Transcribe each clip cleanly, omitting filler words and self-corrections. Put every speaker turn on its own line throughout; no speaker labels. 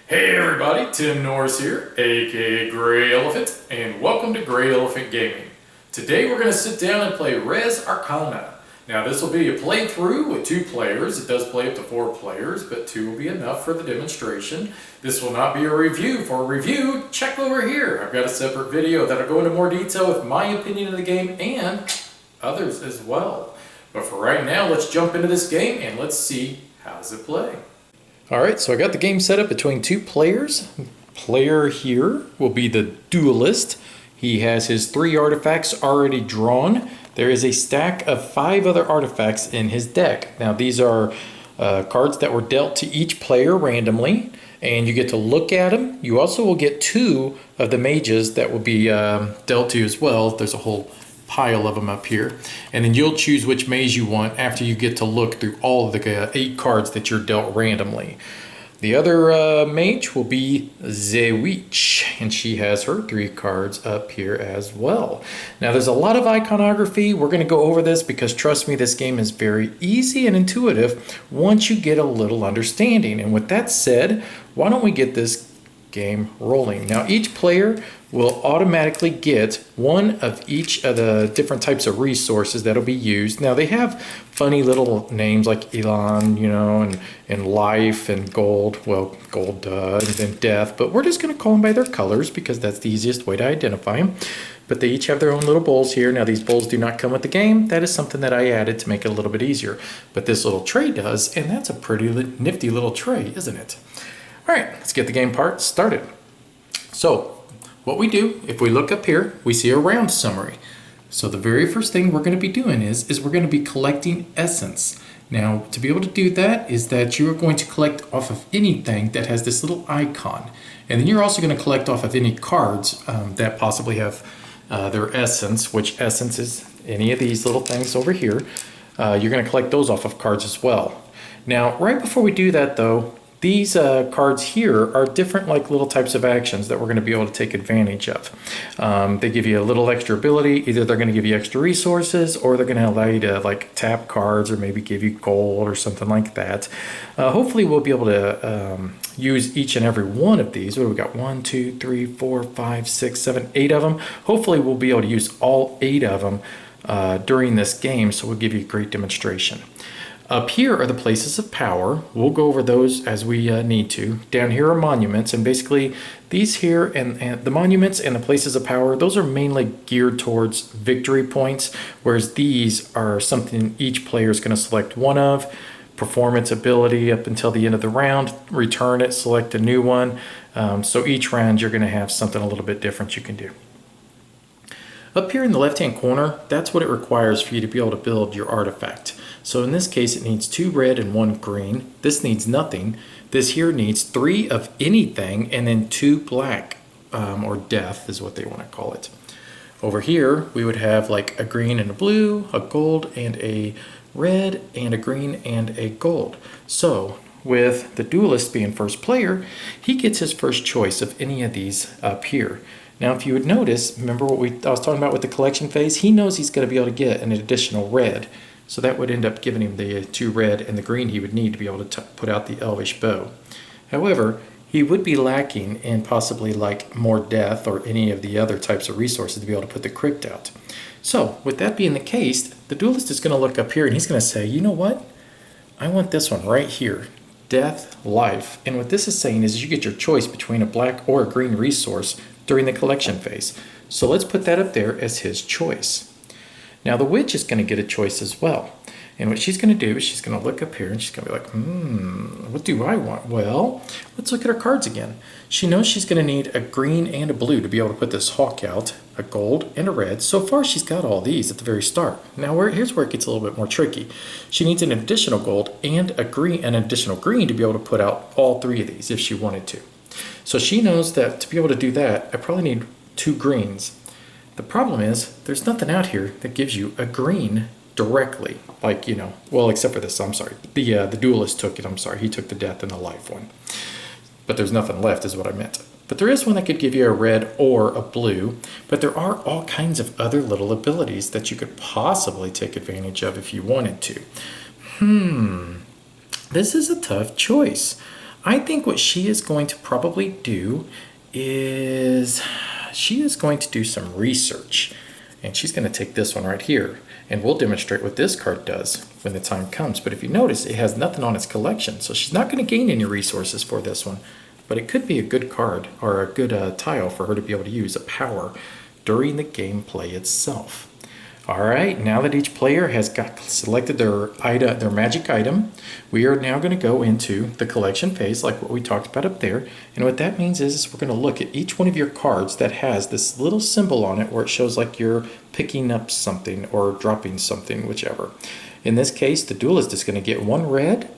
Hey everybody, Tim Norris here, aka GreyElephant, and welcome to GreyElephant Gaming. Today we're going to sit down and play Res Arcana. Now this will be a playthrough with 2 players. It does play up to 4 players, but 2 will be enough for the demonstration. This will not be a review. For a review, check over here. I've got a separate video that'll go into more detail with my opinion of the game and others as well. But for right now, let's jump into this game and let's see how does it play. Alright, so I got the game set up between 2 players. Player here will be the duelist. He has his 3 artifacts already drawn. There is a stack of 5 other artifacts in his deck. Now these are cards that were dealt to each player randomly, and you get to look at them. You also will get 2 of the mages that will be dealt to you as well. There's a whole pile of them up here, and then you'll choose which mage you want after you get to look through all of the 8 cards that you're dealt randomly. The other mage will be Zewich, and she has her 3 cards up here as well. Now there's a lot of iconography. We're going to go over this because trust me, this game is very easy and intuitive once you get a little understanding. And with that said, why don't we get this game rolling. Now each player will automatically get 1 of each of the different types of resources that'll be used. Now they have funny little names like Elan, you know, and life and gold. Well, gold and then death, but we're just going to call them by their colors because that's the easiest way to identify them. But they each have their own little bowls here. Now these bowls do not come with the game. That is something that I added to make it a little bit easier. But this little tray does, and that's a pretty nifty little tray, isn't it? All right, let's get the game part started. So what we do, if we look up here, we see a round summary. So the very first thing we're going to be doing is we're going to be collecting essence. Now to be able to do that is that you are going to collect off of anything that has this little icon. And then you're also going to collect off of any cards that possibly have their essence, which essence is any of these little things over here. You're going to collect those off of cards as well. Now right before we do that though, these cards here are different like little types of actions that we're going to be able to take advantage of. They give you a little extra ability. Either they're going to give you extra resources or they're going to allow you to like tap cards or maybe give you gold or something like that. Hopefully we'll be able to use each and every one of these. What do we got? 1, 2, 3, 4, 5, 6, 7, 8 of them. Hopefully we'll be able to use all 8 of them during this game, so we'll give you a great demonstration. Up here are the places of power. We'll go over those as we need to. Down here are monuments, and basically these here and the monuments and the places of power, those are mainly geared towards victory points, whereas these are something each player is going to select one of, perform its ability up until the end of the round, return it, select a new one. So each round you're going to have something a little bit different you can do. Up here in the left-hand corner, that's what it requires for you to be able to build your artifact. So in this case, it needs 2 red and 1 green. This needs nothing. This here needs 3 of anything and then 2 black, or death is what they want to call it. Over here, we would have like a green and a blue, a gold and a red, and a green and a gold. So with the duelist being first player, he gets his first choice of any of these up here. Now, if you would notice, remember what I was talking about with the collection phase? He knows he's going to be able to get an additional red. So that would end up giving him the 2 red and the green he would need to be able to put out the Elvish Bow. However, he would be lacking in possibly like more death or any of the other types of resources to be able to put the crypt out. So with that being the case, the duelist is going to look up here and he's going to say, you know what? I want this one right here. Death, life. And what this is saying is you get your choice between a black or a green resource during the collection phase. So let's put that up there as his choice. Now the witch is going to get a choice as well. And what she's going to do is she's going to look up here and she's going to be like, what do I want? Well, let's look at her cards again. She knows she's going to need a green and a blue to be able to put this hawk out, a gold and a red. So far she's got all these at the very start. Now here's where it gets a little bit more tricky. She needs an additional gold and an additional green to be able to put out all 3 of these if she wanted to. So she knows that to be able to do that, I probably need 2 greens. The problem is there's nothing out here that gives you a green directly, like, you know, well, except for this, I'm sorry. The duelist took it, I'm sorry. He took the death and the life one. But there's nothing left is what I meant. But there is one that could give you a red or a blue, but there are all kinds of other little abilities that you could possibly take advantage of if you wanted to. This is a tough choice.
I think what she is going to probably do is she is going to do some research. And she's going to take this one right here. And we'll demonstrate what this card does when the time comes. But if you notice, it has nothing on its collection. So she's not going to gain any resources for this one. But it could be a good card or a good tile for her to be able to use a power during the gameplay itself. All right, now that each player has selected their magic item, we are now going to go into the collection phase like what we talked about up there. And what that means is we're going to look at each one of your cards that has this little symbol on it where it shows like you're picking up something or dropping something, whichever. In this case, the duelist is going to get one red,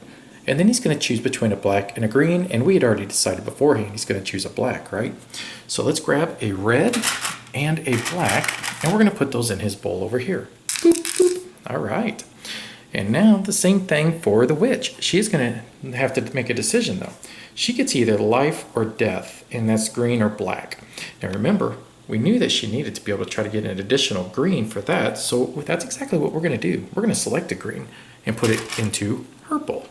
and then he's going to choose between a black and a green, and we had already decided beforehand he's going to choose a black, right? So let's grab a red and a black, and we're going to put those in his bowl over here. Boop, boop. All right. And now the same thing for the witch. She's going to have to make a decision, though. She gets either life or death, and that's green or black. Now remember, we knew that she needed to be able to try to get an additional green for that, so that's exactly what we're going to do. We're going to select a green and put it into her bowl.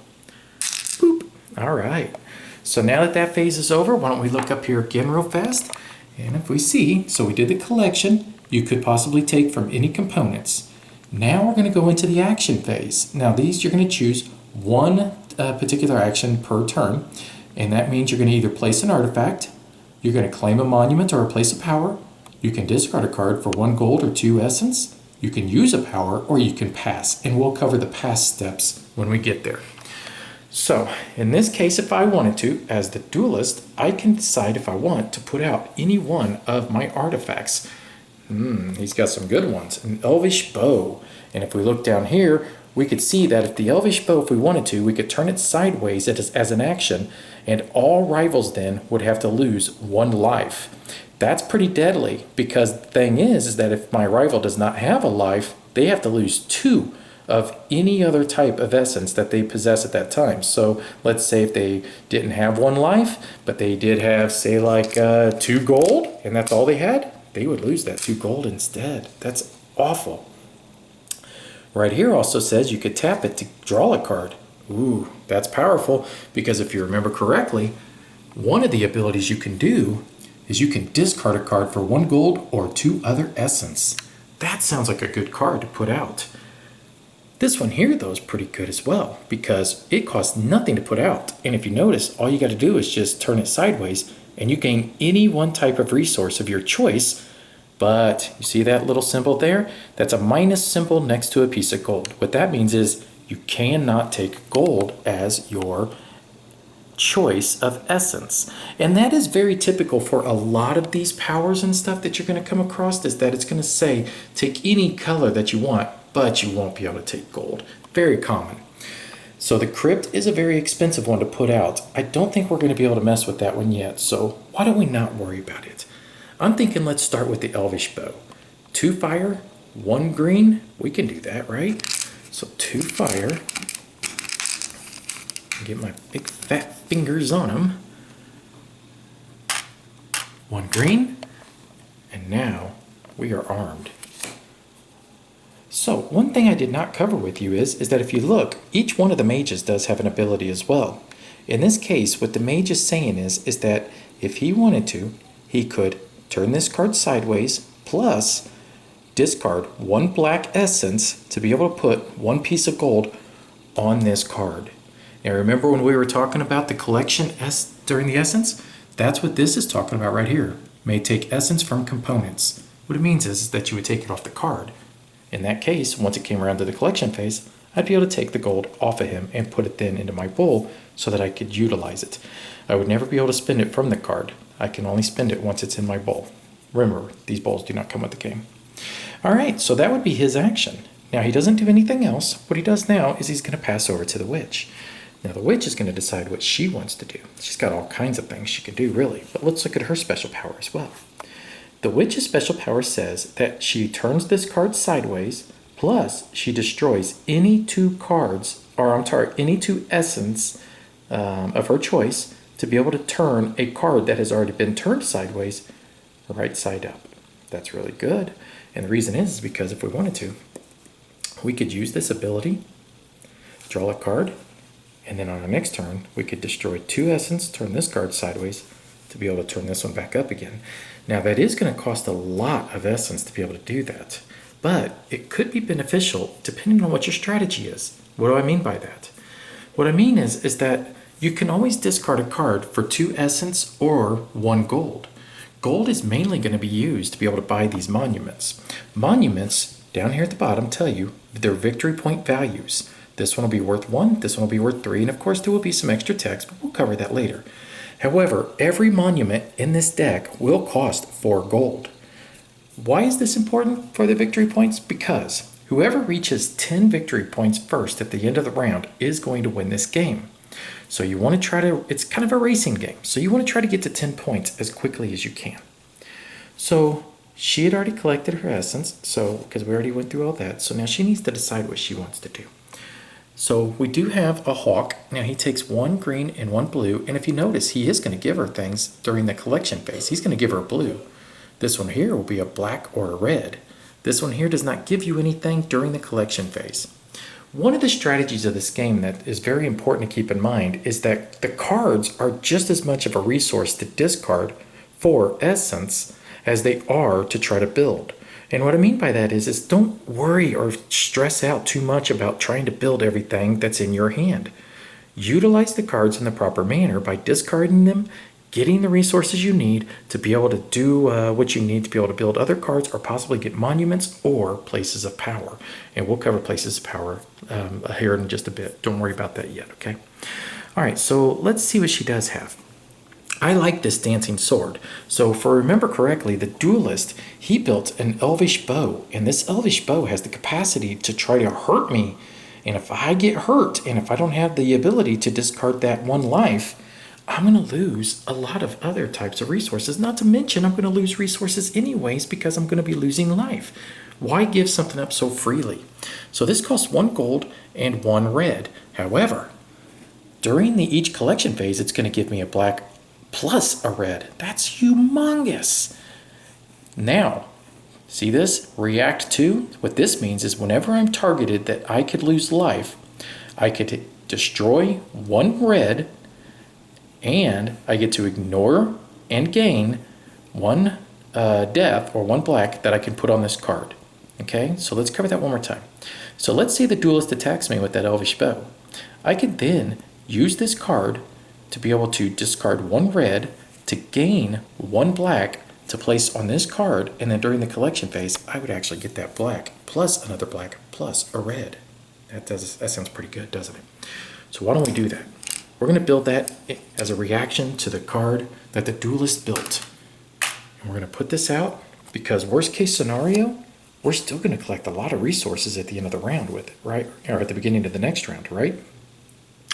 Boop. All right. So now that that phase is over, why don't we look up here again real fast? And if we see, so we did the collection you could possibly take from any components. Now we're going to go into the action phase. Now these, you're going to choose one particular action per turn. And that means you're going to either place an artifact, you're going to claim a monument or place a power, you can discard a card for 1 gold or 2 essence, you can use a power, or you can pass. And we'll cover the pass steps when we get there. So, in this case, if I wanted to, as the duelist, I can decide if I want to put out any one of my artifacts. He's got some good ones. An Elvish Bow. And if we look down here, we could see that if the Elvish Bow, if we wanted to, we could turn it sideways as an action, and all rivals then would have to lose 1 life. That's pretty deadly, because the thing is that if my rival does not have a life, they have to lose 2 of any other type of essence that they possess at that time. So let's say if they didn't have 1 life, but they did have, say, like 2 gold, and that's all they had, they would lose that 2 gold instead. That's awful. Right here also says you could tap it to draw a card. Ooh, that's powerful, because if you remember correctly, one of the abilities you can do is you can discard a card for 1 gold or 2 other essence. That sounds like a good card to put out. This one here, though, is pretty good as well, because it costs nothing to put out. And if you notice, all you got to do is just turn it sideways, and you gain any one type of resource of your choice. But you see that little symbol there? That's a minus symbol next to a piece of gold. What that means is you cannot take gold as your choice of essence. And that is very typical for a lot of these powers and stuff that you're going to come across, is that it's going to say take any color that you want, but you won't be able to take gold. Very common. So the crypt is a very expensive one to put out. I don't think we're going to be able to mess with that one yet, so why don't we not worry about it? I'm thinking let's start with the Elvish Bow. 2 fire, 1 green. We can do that, right? So 2 fire. Get my big fat fingers on them. 1 green. And now we are armed. So one thing I did not cover with you is that if you look, each one of the mages does have an ability as well. In this case, what the mage is saying is that if he wanted to, he could turn this card sideways, plus discard 1 black essence to be able to put 1 piece of gold on this card. Now remember when we were talking about the collection during the essence? That's what this is talking about right here. May take essence from components. What it means is that you would take it off the card. In that case, once it came around to the collection phase, I'd be able to take the gold off of him and put it then into my bowl so that I could utilize it. I would never be able to spend it from the card. I can only spend it once it's in my bowl. Remember, these bowls do not come with the game. All right, so that would be his action. Now, he doesn't do anything else. What he does now is he's going to pass over to the witch. Now, the witch is going to decide what she wants to do. She's got all kinds of things she can do, really. But let's look at her special power as well. The witch's special power says that she turns this card sideways, plus she destroys any 2 cards, or I'm sorry, any 2 essence of her choice to be able to turn a card that has already been turned sideways right side up. That's really good. And the reason is because if we wanted to, we could use this ability, draw a card, And then on our next turn, we could destroy 2 essence, turn this card sideways to be able to turn this one back up again. Now that is going to cost a lot of essence to be able to do that, but it could be beneficial depending on what your strategy is. What do I mean by that? What I mean is that you can always discard a card for 2 essence or 1 gold. Gold is mainly going to be used to be able to buy these monuments. Monuments, down here at the bottom, tell you their victory point values. This one will be worth 1, this one will be worth 3, and of course there will be some extra text, but we'll cover that later. However, every monument in this deck will cost 4 gold. Why is this important for the victory points? Because whoever reaches 10 victory points first at the end of the round is going to win this game. So you want to try to, it's kind of a racing game, so you want to try to get to 10 points as quickly as you can. So she had already collected her essence, so because we already went through all that, so now she needs to decide what she wants to do. So we do have a hawk. Now he takes 1 green and 1 blue, and if you notice, he is going to give her things during the collection phase. He's going to give her a blue. This one here will be a black or a red. This one here does not give you anything during the collection phase. One of the strategies of this game that is very important to keep in mind is that the cards are just as much of a resource to discard for essence as they are to try to build. And what I mean by that is don't worry or stress out too much about trying to build everything that's in your hand. Utilize the cards in the proper manner by discarding them, getting the resources you need to be able to do what you need to be able to build other cards or possibly get monuments or places of power. And we'll cover places of power here in just a bit. Don't worry about that yet, okay? All right, so let's see what she does have. I like this dancing sword. So if I remember correctly, the duelist, he built an Elvish Bow, and this Elvish Bow has the capacity to try to hurt me. And if I get hurt, and if I don't have the ability to discard that 1 life, I'm going to lose a lot of other types of resources. Not to mention, I'm going to lose resources anyways because I'm going to be losing life. Why give something up so freely? So this costs 1 gold and 1 red. However, during each collection phase, it's going to give me a black plus a red. That's humongous. Now, see this? React to? What this means is whenever I'm targeted that I could lose life, I could destroy 1 red, and I get to ignore and gain 1 death or 1 black that I can put on this card. Okay, so let's cover that one more time. So let's say the duelist attacks me with that Elvish Bow. I can then use this card to be able to discard 1 red to gain 1 black to place on this card, and then during the collection phase, I would actually get that black plus another black plus a red. That sounds pretty good, doesn't it? So why don't we do that? We're going to build that as a reaction to the card that the duelist built. And we're going to put this out because worst case scenario, we're still going to collect a lot of resources at the end of the round with it, right? Or at the beginning of the next round, right?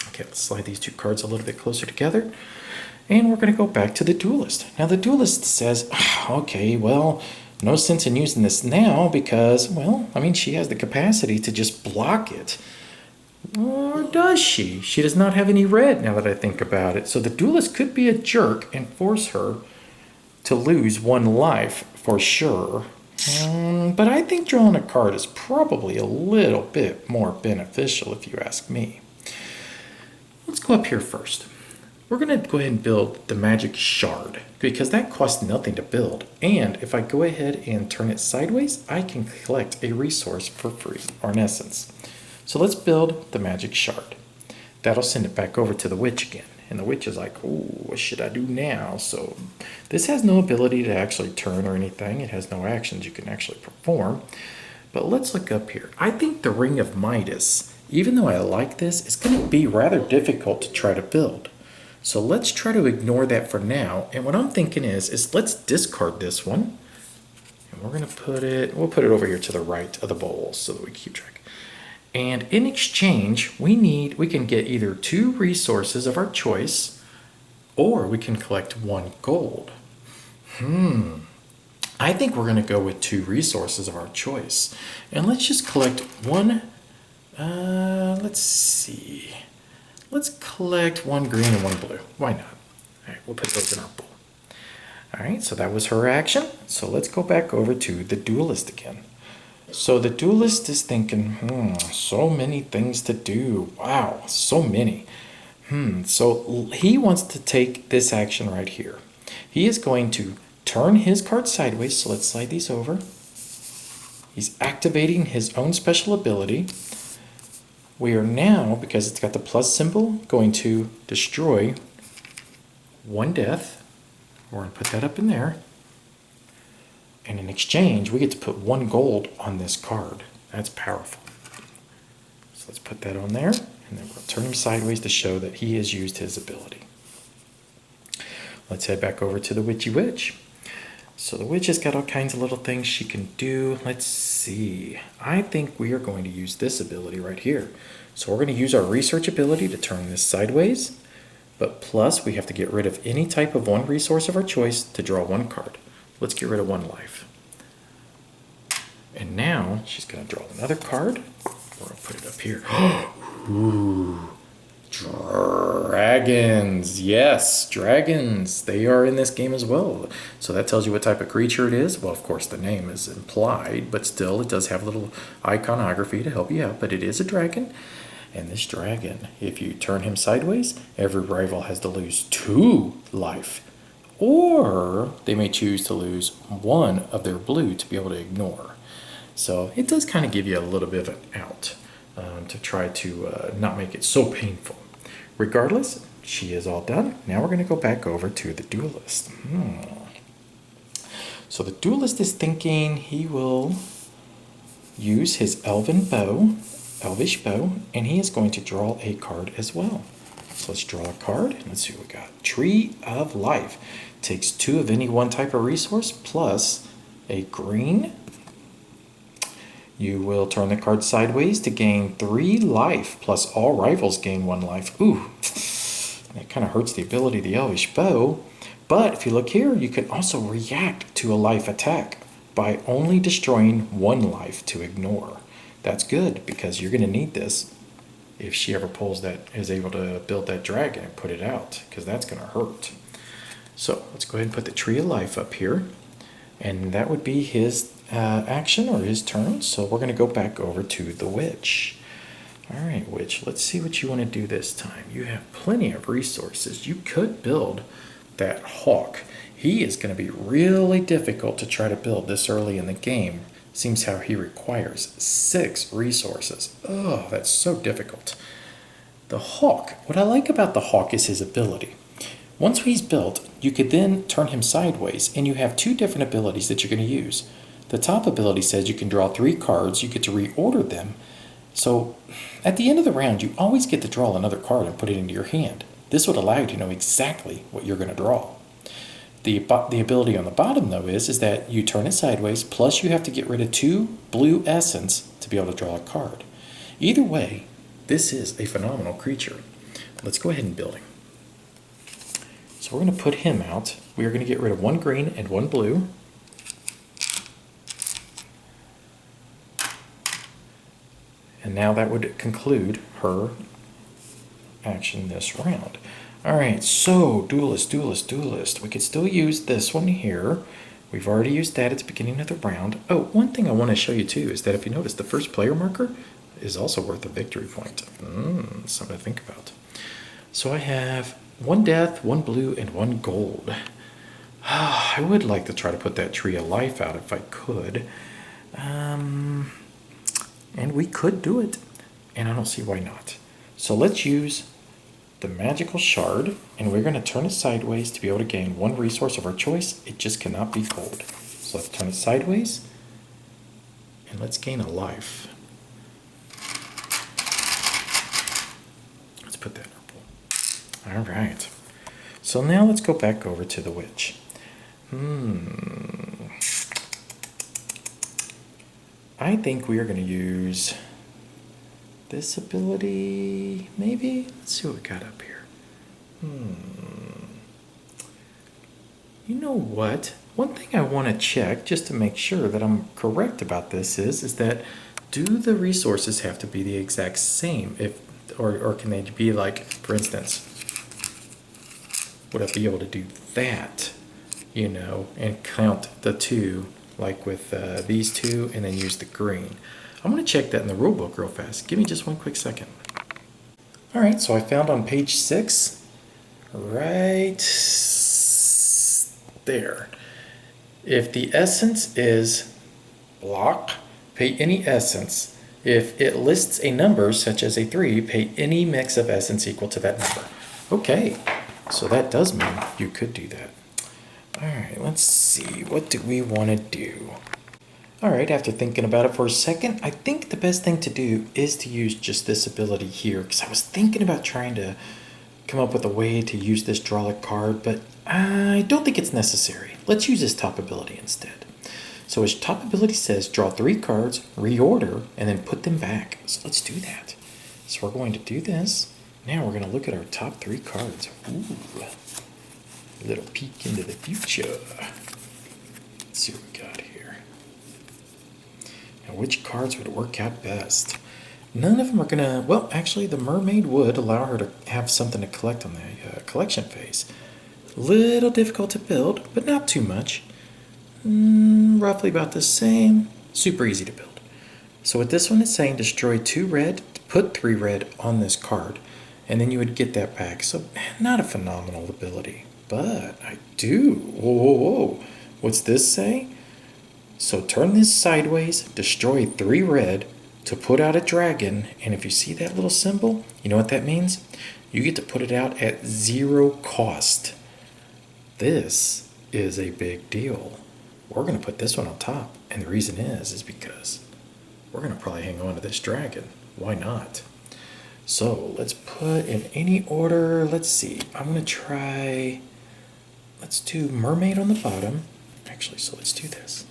Okay, let's slide these 2 cards a little bit closer together. And we're going to go back to the duelist. Now the duelist says, okay, well, no sense in using this now because, well, I mean, she has the capacity to just block it. Or does she? She does not have any red now that I think about it. So the duelist could be a jerk and force her to lose 1 life for sure. But I think drawing a card is probably a little bit more beneficial if you ask me. Let's go up here first. We're going to go ahead and build the magic shard because that costs nothing to build. And if I go ahead and turn it sideways, I can collect a resource for free or an essence. So let's build the magic shard. That'll send it back over to the witch again. And the witch is like, oh, what should I do now? So this has no ability to actually turn or anything. It has no actions you can actually perform. But let's look up here. I think the Ring of Midas, even though I like this, is going to be rather difficult to try to build. So let's try to ignore that for now. And what I'm thinking is let's discard this one. And we're going to we'll put it over here to the right of the bowl so that we keep track. And in exchange, we can get either 2 resources of our choice, or we can collect 1 gold. I think we're going to go with 2 resources of our choice. And let's just collect 1, let's see. Let's collect 1 green and 1 blue. Why not? All right, we'll put those in our bowl. All right, so that was her action. So let's go back over to the duelist again. So the duelist is thinking, so many things to do. Wow, so many. So he wants to take this action right here. He is going to turn his card sideways. So let's slide these over. He's activating his own special ability. We are now, because it's got the plus symbol, going to destroy one death. We're going to put that up in there. And in exchange, we get to put 1 gold on this card. That's powerful. So let's put that on there. And then we'll turn him sideways to show that he has used his ability. Let's head back over to the Witchy Witch. So the witch has got all kinds of little things she can do. Let's see. I think we are going to use this ability right here. So we're going to use our research ability to turn this sideways. But plus, we have to get rid of any type of 1 resource of our choice to draw 1 card. Let's get rid of 1 life. And now she's going to draw another card. We're going to put it up here. Ooh, dragons. Yes, dragons. They are in this game as well. So that tells you what type of creature it is. Well, of course, the name is implied, but still it does have a little iconography to help you out. But it is a dragon. And this dragon, if you turn him sideways, every rival has to lose 2 life. Or they may choose to lose 1 of their blue to be able to ignore. So it does kind of give you a little bit of an out to try to not make it so painful. Regardless, she is all done. Now we're going to go back over to the duelist. So the duelist is thinking he will use his Elvish Bow, and he is going to draw a card as well. So let's draw a card. Let's see what we got. Tree of Life. Takes 2 of any 1 type of resource plus a green. You will turn the card sideways to gain 3 life, plus all rivals gain 1 life. Ooh, that kind of hurts the ability of the Elvish Bow. But if you look here, you can also react to a life attack by only destroying 1 life to ignore. That's good, because you're going to need this if she ever is able to build that dragon and put it out, because that's going to hurt. So let's go ahead and put the Tree of Life up here. And that would be his action or his turn. So we're going to go back over to the witch. All right, witch, let's see what you want to do this time. You have plenty of resources. You could build that hawk. He is going to be really difficult to try to build this early in the game. Seems how he requires 6 resources. Oh, that's so difficult. The hawk, what I like about the hawk is his ability. Once he's built, you could then turn him sideways, and you have 2 different abilities that you're going to use. The top ability says you can draw 3 cards, you get to reorder them. So at the end of the round, you always get to draw another card and put it into your hand. This would allow you to know exactly what you're going to draw. The ability on the bottom, though, is that you turn it sideways, plus you have to get rid of 2 blue essence to be able to draw a card. Either way, this is a phenomenal creature. Let's go ahead and build him. So we're going to put him out. We are going to get rid of 1 green and 1 blue. And now that would conclude her action this round. All right, so duelist. We could still use this one here. We've already used that at the beginning of the round. Oh, one thing I want to show you too is that if you notice, the first player marker is also worth a victory point. Something to think about. So I have 1 death, 1 blue, and 1 gold. I would like to try to put that Tree of Life out if I could. And we could do it. And I don't see why not. So let's use the magical shard, and we're going to turn it sideways to be able to gain 1 resource of our choice. It just cannot be gold. So let's turn it sideways, and let's gain a life. Let's put that in purple. All right. So now let's go back over to the witch. I think we are going to use this ability, maybe? Let's see what we got up here. You know what? One thing I want to check, just to make sure that I'm correct about this, is that do the resources have to be the exact same? Or can they be like, for instance, would I be able to do that, and count the 2 like with these two, and then use the green. I'm going to check that in the rule book real fast. Give me just one quick second. All right, so I found on page 6, right there. If the essence is block, pay any essence. If it lists a number such as a 3, pay any mix of essence equal to that number. Okay, so that does mean you could do that. All right, let's see. What do we want to do? All right, after thinking about it for a second, I think the best thing to do is to use just this ability here, because I was thinking about trying to come up with a way to use this draw a card, but I don't think it's necessary. Let's use this top ability instead. So his top ability says draw 3 cards, reorder, and then put them back. So let's do that. So we're going to do this. Now we're going to look at our top 3 cards. Ooh, a little peek into the future. Let's see what we got here. Now which cards would work out best? None of them are going to, well, actually the mermaid would allow her to have something to collect on the collection phase. Little difficult to build, but not too much. Roughly about the same. Super easy to build. So what this one is saying, destroy 2 red, put 3 red on this card, and then you would get that back. So not a phenomenal ability, but I do. Whoa. What's this say? So turn this sideways, destroy 3 red to put out a dragon, and if you see that little symbol, you know what that means? You get to put it out at 0 cost. This is a big deal. We're going to put this one on top, and the reason is because we're going to probably hang on to this dragon. Why not? So let's put in any order. Let's see. I'm going to try, let's do mermaid on the bottom. Actually, so let's do this.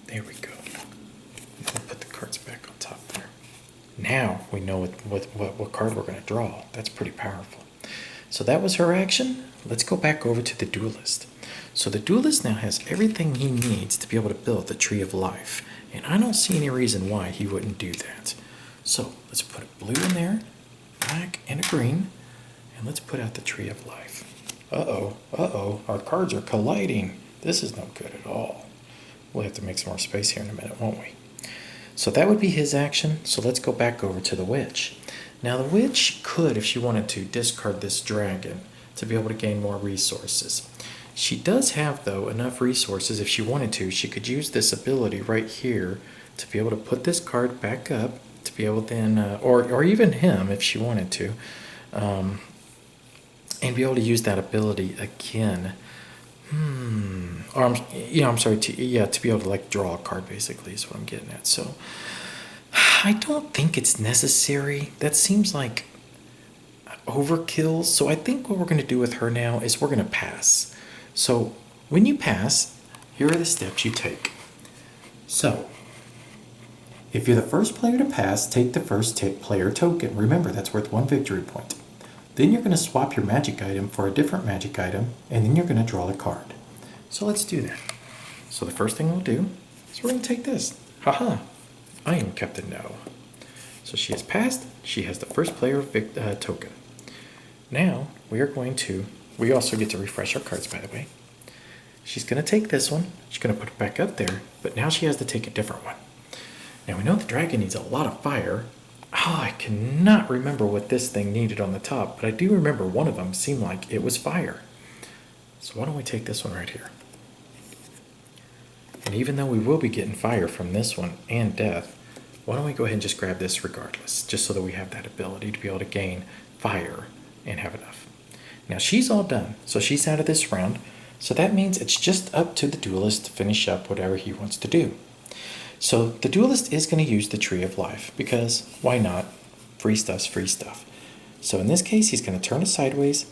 There we go. We'll put the cards back on top there. Now we know what card we're going to draw. That's pretty powerful. So that was her action. Let's go back over to the duelist. So the duelist now has everything he needs to be able to build the Tree of Life. And I don't see any reason why he wouldn't do that. So let's put a blue in there, black and a green, and let's put out the Tree of Life. Uh-oh, our cards are colliding. This is no good at all. We'll have to make some more space here in a minute, won't we? So that would be his action. So let's go back over to the witch. Now the witch could, if she wanted to, discard this dragon to be able to gain more resources. She does have, though, enough resources. If she wanted to, she could use this ability right here to be able to put this card back up, to be able then, or even him if she wanted to, and be able to use that ability again. I'm sorry, to be able to like draw a card basically is what I'm getting at. So I don't think it's necessary. That seems like overkill. So I think what we're going to do with her now is we're going to pass. So when you pass, here are the steps you take. So if you're the first player to pass, take the first player token. Remember, that's worth 1 victory point. Then you're going to swap your magic item for a different magic item, and then you're going to draw the card. So let's do that. So the first thing we'll do is we're going to take this. Haha, I am Captain No. So she has passed. She has the first player token. Now we also get to refresh our cards, by the way. She's going to take this one. She's going to put it back up there, but now she has to take a different one. Now we know the dragon needs a lot of fire. I cannot remember what this thing needed on the top, but I do remember one of them seemed like it was fire. So why don't we take this one right here? And even though we will be getting fire from this one and death, why don't we go ahead and just grab this regardless, just so that we have that ability to be able to gain fire and have enough. Now she's all done, so she's out of this round, so that means it's just up to the duelist to finish up whatever he wants to do. So the duelist is going to use the Tree of Life, because why not? Free stuff's free stuff. So in this case, he's going to turn it sideways.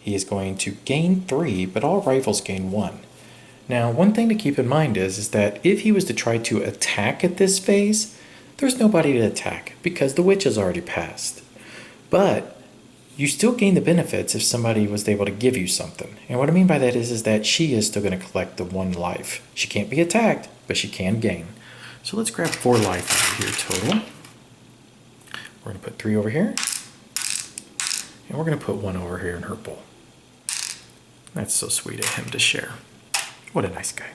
He is going to gain 3, but all rivals gain 1. Now, one thing to keep in mind is that if he was to try to attack at this phase, there's nobody to attack, because the witch has already passed. But you still gain the benefits if somebody was able to give you something. And what I mean by that is that she is still going to collect the 1 life. She can't be attacked, but she can gain. So let's grab 4 life over here total. We're going to put 3 over here. And we're going to put 1 over here in her bowl. That's so sweet of him to share. What a nice guy.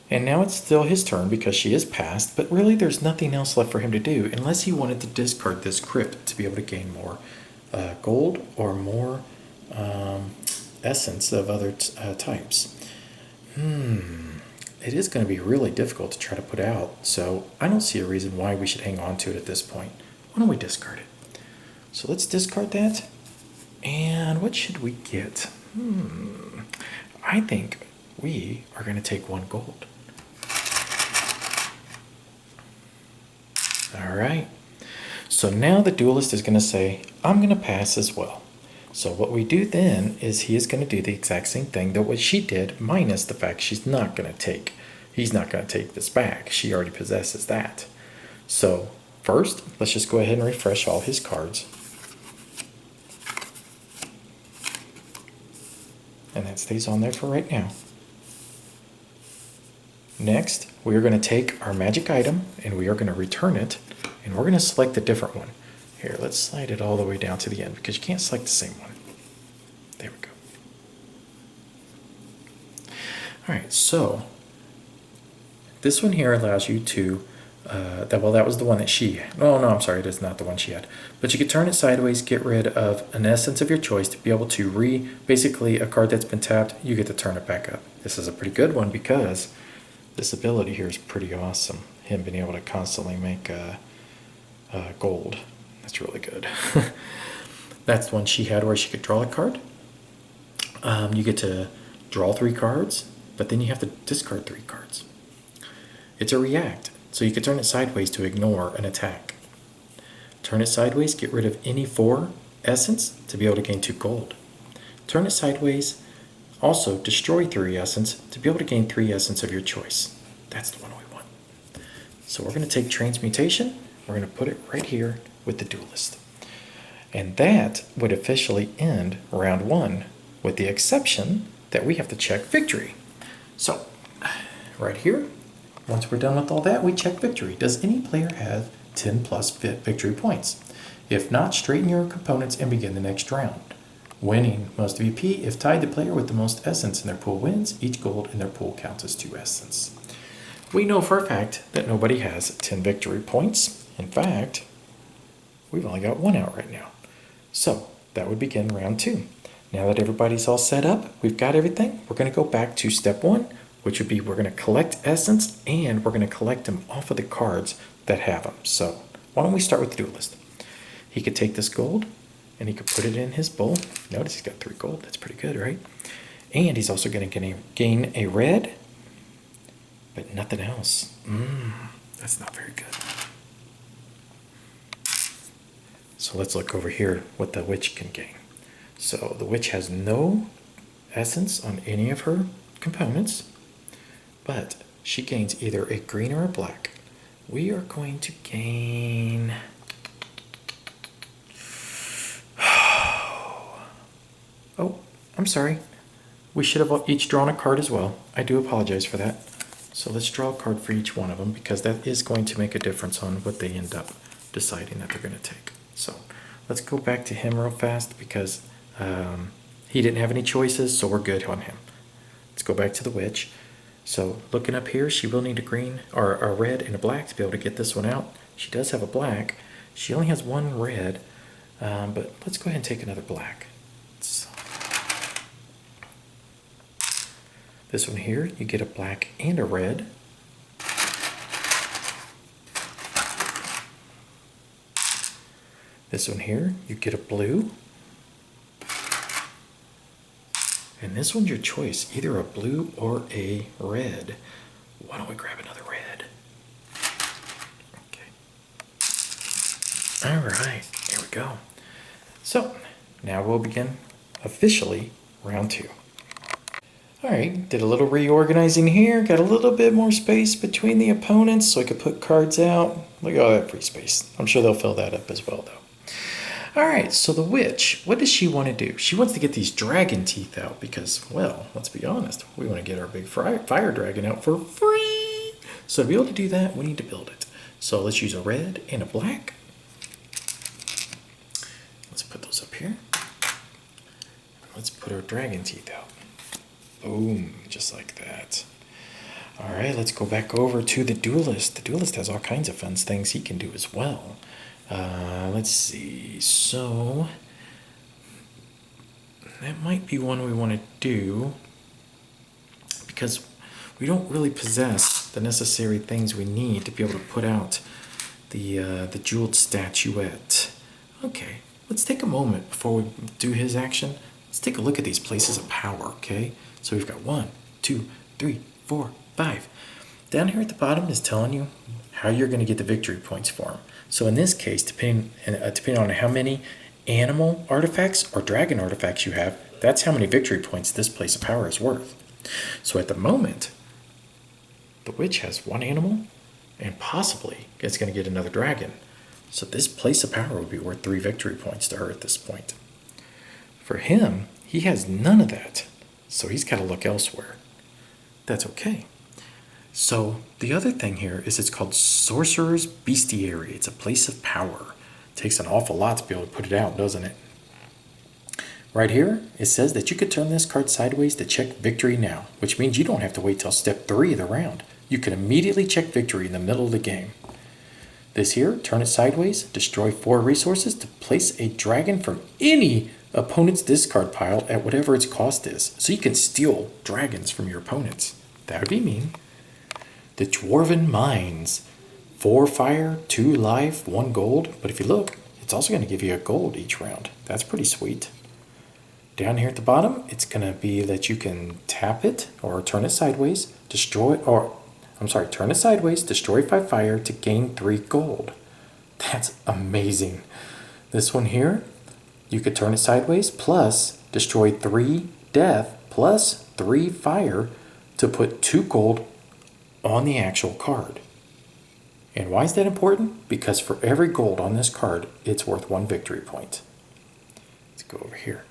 And now it's still his turn because she is passed, but really there's nothing else left for him to do unless he wanted to discard this crypt to be able to gain more gold or more essence of other types. It is going to be really difficult to try to put out, so I don't see a reason why we should hang on to it at this point. Why don't we discard it? So let's discard that. And what should we get? I think we are going to take 1 gold. All right. So now the duelist is going to say, I'm going to pass as well. So what we do then is he is going to do the exact same thing that what she did, minus the fact he's not going to take this back. She already possesses that. So first, let's just go ahead and refresh all his cards. And that stays on there for right now. Next, we are going to take our magic item and we are going to return it, and we're going to select a different one. Here, let's slide it all the way down to the end because you can't select the same one. There we go. All right, so this one here allows you to, that was the one that she had. No, I'm sorry, it is not the one she had. But you could turn it sideways, get rid of an essence of your choice to be able to basically a card that's been tapped, you get to turn it back up. This is a pretty good one because this ability here is pretty awesome. Him being able to constantly make gold. That's really good. That's the one she had where she could draw a card. You get to draw 3 cards, but then you have to discard 3 cards. It's a react, so you can turn it sideways to ignore an attack. Turn it sideways, get rid of any 4 essence to be able to gain 2 gold. Turn it sideways, also destroy 3 essence to be able to gain 3 essence of your choice. That's the one we want. So we're going to take transmutation, we're going to put it right here with the duelist. And that would officially end round 1, with the exception that we have to check victory. So, right here, once we're done with all that, we check victory. Does any player have 10 plus victory points? If not, straighten your components and begin the next round. Winning most VP, if tied, the player with the most essence in their pool wins. Each gold in their pool counts as 2 essence. We know for a fact that nobody has 10 victory points. In fact, we've only got 1 out right now. So that would begin round 2. Now that everybody's all set up, we've got everything, we're going to go back to step 1, which would be we're going to collect essence and we're going to collect them off of the cards that have them. So why don't we start with the duelist? He could take this gold and he could put it in his bowl. Notice he's got 3 gold. That's pretty good, right? And he's also going to gain a red, but nothing else. That's not very good. So let's look over here what the witch can gain. So the witch has no essence on any of her components, but she gains either a green or a black. We are going to gain... Oh, I'm sorry. We should have each drawn a card as well. I do apologize for that. So let's draw a card for each one of them because that is going to make a difference on what they end up deciding that they're going to take. So let's go back to him real fast because he didn't have any choices, so we're good on him. Let's go back to the witch. So looking up here, she will need a green or a red and a black to be able to get this one out. She does have a black. She only has 1 red, but let's go ahead and take another black. This one here, you get a black and a red. This one here, you get a blue. And this one's your choice, either a blue or a red. Why don't we grab another red? Okay. All right, here we go. So now we'll begin officially round 2. All right, did a little reorganizing here, got a little bit more space between the opponents so I could put cards out. Look at all that free space. I'm sure they'll fill that up as well, though. All right, so the witch, what does she want to do? She wants to get these dragon teeth out because, well, let's be honest, we want to get our big fire dragon out for free. So to be able to do that, we need to build it. So let's use a red and a black. Let's put those up here. let's put our dragon teeth out. Boom, just like that. All right, let's go back over to the duelist. The duelist has all kinds of fun things he can do as well. Let's see. So that might be one we want to do because we don't really possess the necessary things we need to be able to put out the jeweled statuette. Okay, let's take a moment before we do his action. Let's take a look at these places of power, okay? So we've got 1, 2, 3, 4, 5. Down here at the bottom is telling you how you're going to get the victory points for them. So in this case, depending on how many animal artifacts or dragon artifacts you have, that's how many victory points this place of power is worth. So at the moment, the witch has 1 animal and possibly is going to get another dragon. So this place of power would be worth 3 victory points to her at this point. For him, he has none of that. So he's got to look elsewhere. That's okay. So the other thing here is it's called Sorcerers Bestiary. It's a place of power. It takes an awful lot to be able to put it out, doesn't it? Right here, it says that you could turn this card sideways to check victory now, which means you don't have to wait till step 3 of the round. You can immediately check victory in the middle of the game. This here, turn it sideways, destroy 4 resources to place a dragon from any opponent's discard pile at whatever its cost is. So you can steal dragons from your opponents. That would be mean. The Dwarven Mines. 4 fire, 2 life, 1 gold. But if you look, it's also going to give you a gold each round. That's pretty sweet. Down here at the bottom, it's going to be that you can tap it or turn it sideways, turn it sideways, destroy 5 fire to gain 3 gold. That's amazing. This one here, you could turn it sideways plus destroy 3 death plus 3 fire to put 2 gold on the actual card. And why is that important? Because for every gold on this card, it's worth 1 victory point. Let's go over here.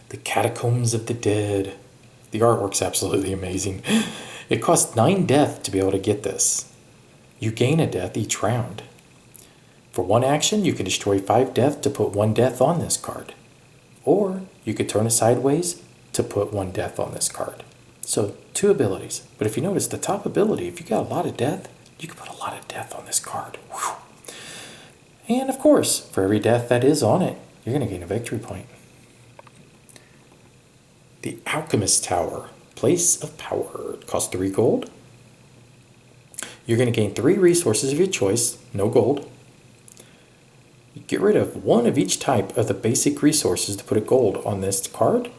The Catacombs of the Dead. The artwork's absolutely amazing. It costs 9 death to be able to get this. You gain a death each round. For 1 action, you can destroy 5 death to put 1 death on this card. Or you could turn it sideways to put 1 death on this card. So 2 abilities. But if you notice the top ability, if you got a lot of death, you can put a lot of death on this card. Whew. And of course, for every death that is on it, you're going to gain a victory point. The Alchemist Tower. Place of power. It costs 3 gold. You're going to gain 3 resources of your choice. No gold. You get rid of 1 of each type of the basic resources to put a gold on this card.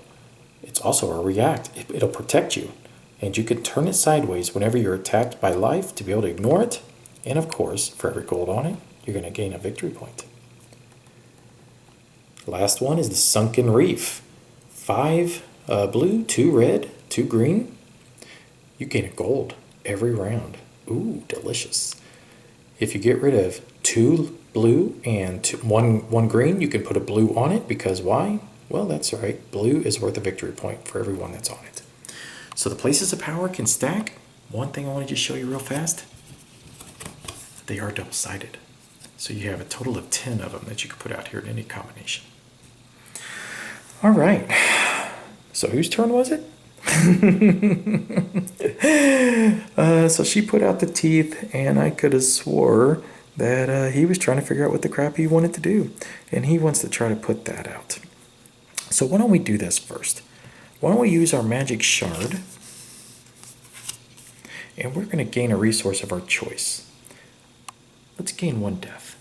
It's also a react. It'll protect you. And you can turn it sideways whenever you're attacked by life to be able to ignore it. And of course, for every gold on it, you're going to gain a victory point. Last one is the Sunken Reef. 5 blue, 2 red, 2 green. You gain a gold every round. Ooh, delicious. If you get rid of 2 blue and 1 green, you can put a blue on it because why? Well, that's right. Blue is worth a victory point for every one that's on it. So the places of power can stack. One thing I want to just show you real fast. They are double-sided. So you have a total of 10 of them that you can put out here in any combination. All right. So whose turn was it? So she put out the teeth, and I could have swore that he was trying to figure out what the crap he wanted to do. And he wants to try to put that out. So why don't we do this first? Why don't we use our magic shard, and we're going to gain a resource of our choice. Let's gain 1 death.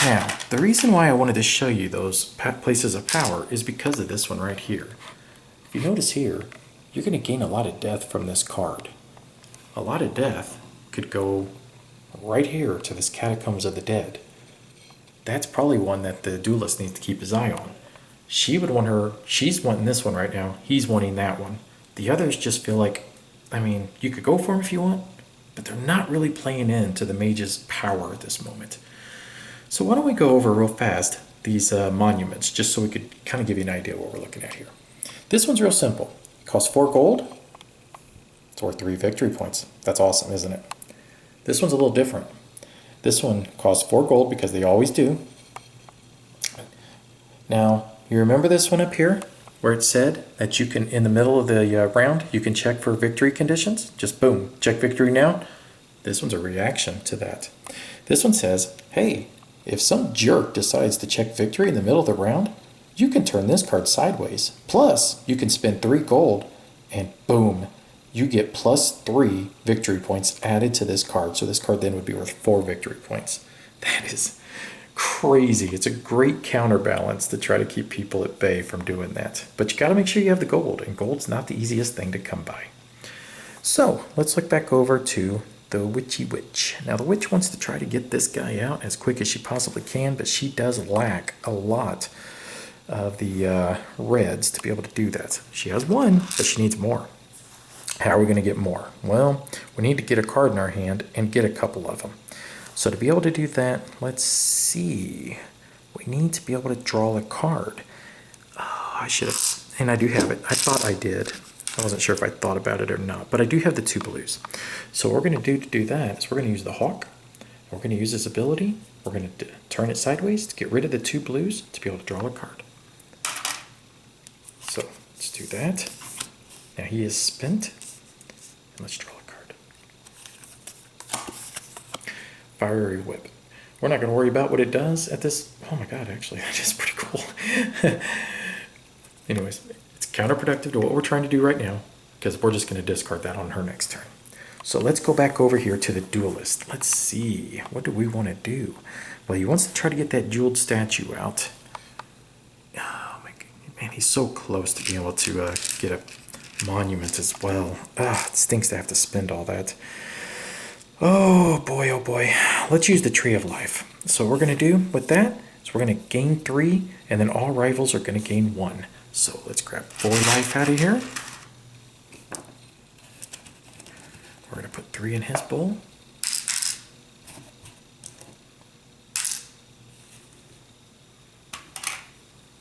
Now, the reason why I wanted to show you those places of power is because of this one right here. If you notice here, you're going to gain a lot of death from this card. A lot of death could go right here to this Catacombs of the Dead. That's probably one that the duelist needs to keep his eye on. She's wanting this one right now. He's wanting that one. The others just feel like, you could go for them if you want, but they're not really playing into the mage's power at this moment. So why don't we go over real fast these monuments, just so we could kind of give you an idea of what we're looking at here. This one's real simple. It costs 4 gold. It's worth 3 victory points. That's awesome, isn't it? This one's a little different. This one costs 4 gold because they always do. Now, you remember this one up here where it said that you can, in the middle of the round, you can check for victory conditions? Just boom, check victory now. This one's a reaction to that. This one says, hey, if some jerk decides to check victory in the middle of the round, you can turn this card sideways. Plus, you can spend 3 gold and boom, you get +3 victory points added to this card. So this card then would be worth 4 victory points. That is crazy. It's a great counterbalance to try to keep people at bay from doing that. But you got to make sure you have the gold, and gold's not the easiest thing to come by. So let's look back over to the Witchy Witch. Now the witch wants to try to get this guy out as quick as she possibly can, but she does lack a lot of the reds to be able to do that. She has 1, but she needs more. How are we going to get more? Well, we need to get a card in our hand and get a couple of them. So to be able to do that, let's see. We need to be able to draw a card. Oh, I should have, and I do have it. I thought I did. I wasn't sure if I thought about it or not, but I do have the 2 blues. So what we're going to do that is we're going to use the Hawk. We're going to use his ability. We're going to turn it sideways to get rid of the 2 blues to be able to draw a card. So let's do that. Now he is spent. And let's draw a card. Fiery Whip. We're not going to worry about what it does at this. Oh my god, actually, that is pretty cool. Anyways, it's counterproductive to what we're trying to do right now, because we're just going to discard that on her next turn. So let's go back over here to the duelist. Let's see, what do we want to do? Well, he wants to try to get that jeweled statue out. Oh my god, man, he's so close to being able to get a monument as well. It stinks to have to spend all that. Oh boy, oh boy. Let's use the Tree of Life. So what we're going to do with that is we're going to gain 3, and then all rivals are going to gain 1. So let's grab 4 life out of here. We're going to put 3 in his bowl.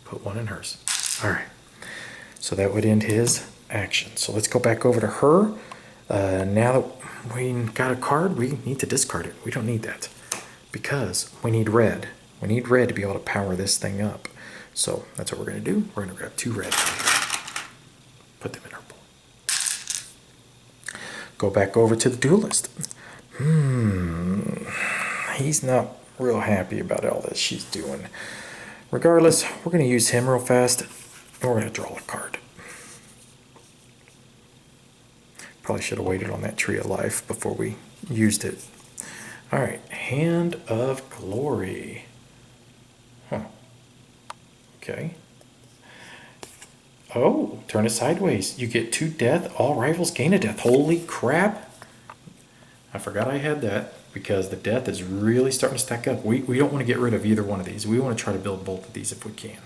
Put 1 in hers. All right. So that would end his action. So let's go back over to her. Now that we got a card, we need to discard it. We don't need that because we need red. We need red to be able to power this thing up. So that's what we're going to do. We're going to grab 2 red. Put them in our bowl. Go back over to the duelist. He's not real happy about all this she's doing. Regardless, we're going to use him real fast, and we're going to draw a card. Probably should have waited on that Tree of Life before we used it. All right, Hand of Glory. Huh. Okay. Oh, turn it sideways. You get 2 death. All rivals gain a death. Holy crap. I forgot I had that because the death is really starting to stack up. We don't want to get rid of either one of these. We want to try to build both of these if we can.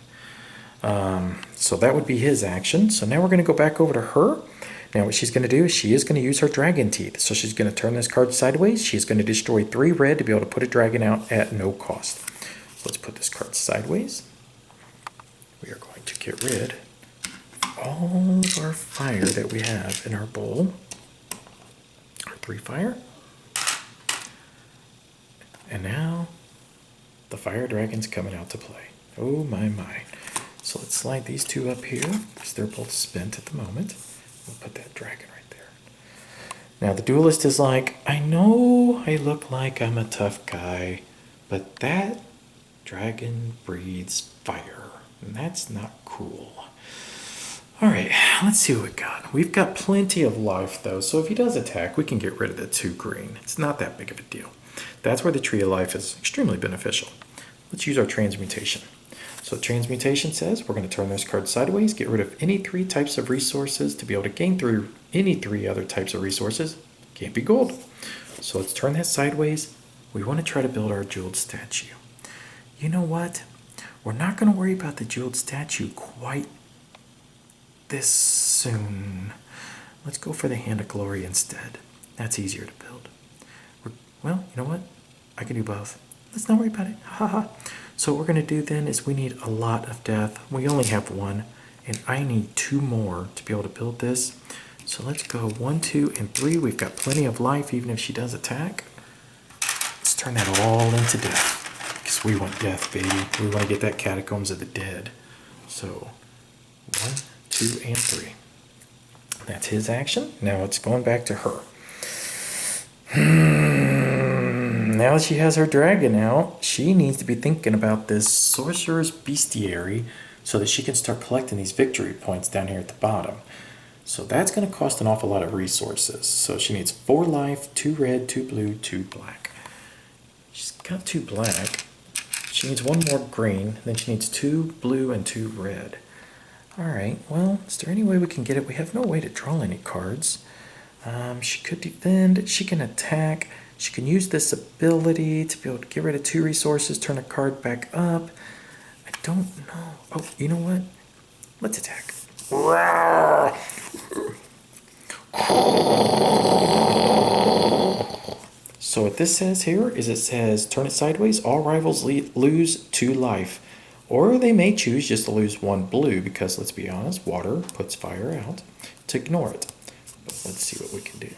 So that would be his action. So now we're going to go back over to her. Now what she's going to do is she is going to use her dragon teeth. So she's going to turn this card sideways. She's going to destroy 3 red to be able to put a dragon out at no cost. So let's put this card sideways. We are going to get rid of all of our fire that we have in our bowl. Our 3 fire. And now the fire dragon's coming out to play. Oh my my. So let's slide these 2 up here because they're both spent at the moment. We'll put that dragon right there. Now the duelist is like, I know I look like I'm a tough guy, but that dragon breathes fire, and that's not cool. All right, let's see what we got. We've got plenty of life though, so if he does attack, we can get rid of the 2 green. It's not that big of a deal. That's where the Tree of Life is extremely beneficial. Let's use our transmutation. So transmutation says we're going to turn this card sideways, get rid of any 3 types of resources to be able to gain through any 3 other types of resources. Can't be gold. So let's turn that sideways. We want to try to build our jeweled statue. You know what? We're not going to worry about the jeweled statue quite this soon. Let's go for the Hand of Glory instead. That's easier to build. Well, you know what? I can do both. Let's not worry about it. Haha. So what we're going to do then is we need a lot of death. We only have 1, and I need 2 more to be able to build this. So let's go 1, 2, and 3. We've got plenty of life even if she does attack. Let's turn that all into death because we want death, baby. We want to get that Catacombs of the Dead. So 1, 2, and 3. That's his action. Now it's going back to her. Now that she has her dragon out, she needs to be thinking about this Sorcerers Bestiary so that she can start collecting these victory points down here at the bottom. So that's going to cost an awful lot of resources. So she needs 4 life, 2 red, 2 blue, 2 black. She's got 2 black. She needs 1 more green. Then she needs 2 blue and 2 red. Alright, well, is there any way we can get it? We have no way to draw any cards. She could defend. She can attack. She can use this ability to be able to get rid of 2 resources, turn a card back up. I don't know. Oh, you know what? Let's attack. So what this says here is it says turn it sideways, all rivals lose 2 life. Or they may choose just to lose 1 blue because, let's be honest, water puts fire out, to ignore it. But let's see what we can do.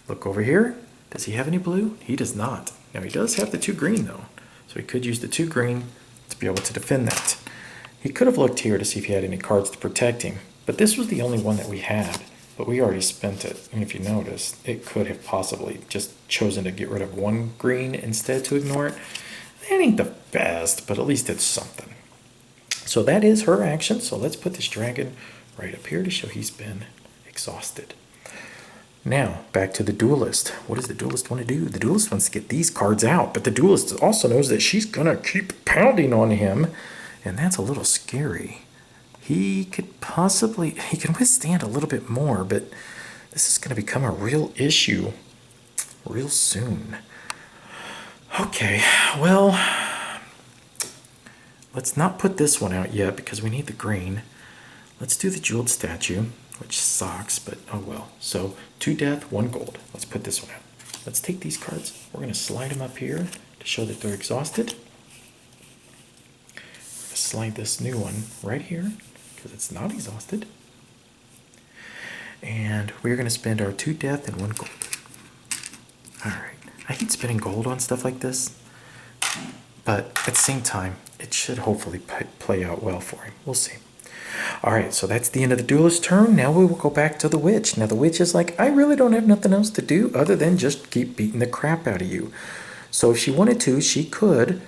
Look over here. Does he have any blue? He does not. Now he does have the 2 green though. So he could use the 2 green to be able to defend that. He could have looked here to see if he had any cards to protect him. But this was the only one that we had. But we already spent it. And if you notice, it could have possibly just chosen to get rid of 1 green instead to ignore it. That ain't the best, but at least it's something. So that is her action. So let's put this dragon right up here to show he's been exhausted. Now, back to the duelist. What does the duelist want to do? The duelist wants to get these cards out, but the duelist also knows that she's going to keep pounding on him, and that's a little scary. He can withstand a little bit more, but this is going to become a real issue real soon. Okay, well, let's not put this one out yet because we need the green. Let's do the jeweled statue, which sucks, but oh well. So 2 death, 1 gold. Let's put this one out. Let's take these cards. We're going to slide them up here to show that they're exhausted. Slide this new one right here because it's not exhausted. And we're going to spend our 2 death and 1 gold. Alright. I hate spending gold on stuff like this, but at the same time, it should hopefully play out well for him. We'll see. Alright, so that's the end of the duelist's turn. Now we will go back to the witch. Now the witch is like, I really don't have nothing else to do other than just keep beating the crap out of you. So if she wanted to, she could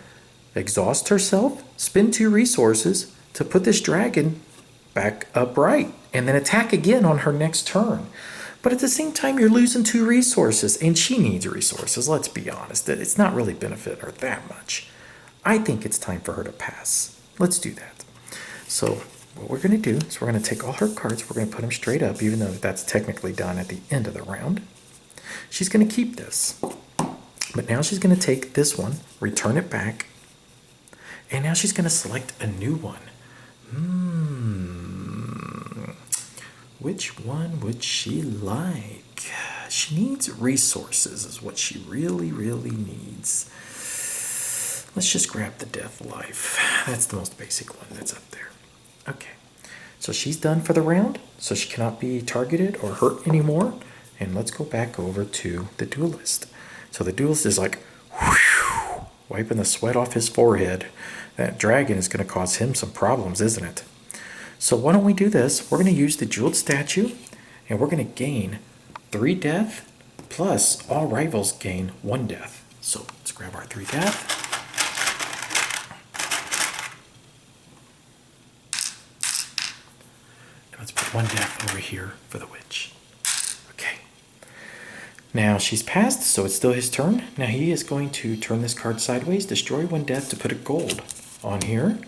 exhaust herself, spend 2 resources to put this dragon back upright, and then attack again on her next turn. But at the same time, you're losing 2 resources, and she needs resources, let's be honest. It's not really benefiting her that much. I think it's time for her to pass. Let's do that. So what we're going to do is we're going to take all her cards, we're going to put them straight up, even though that's technically done at the end of the round. She's going to keep this. But now she's going to take this one, return it back, and now she's going to select a new one. Which one would she like? She needs resources is what she really, really needs. Let's just grab the death life. That's the most basic one that's up there. Okay, so she's done for the round, so she cannot be targeted or hurt anymore. And let's go back over to the duelist. So the duelist is like, whew, wiping the sweat off his forehead. That dragon is going to cause him some problems, isn't it? So why don't we do this? We're going to use the jeweled statue, and we're going to gain 3 death, plus all rivals gain 1 death. So let's grab our 3 death. And let's put 1 death over here for the witch. Okay. Now she's passed, so it's still his turn. Now he is going to turn this card sideways, destroy 1 death to put a gold on here.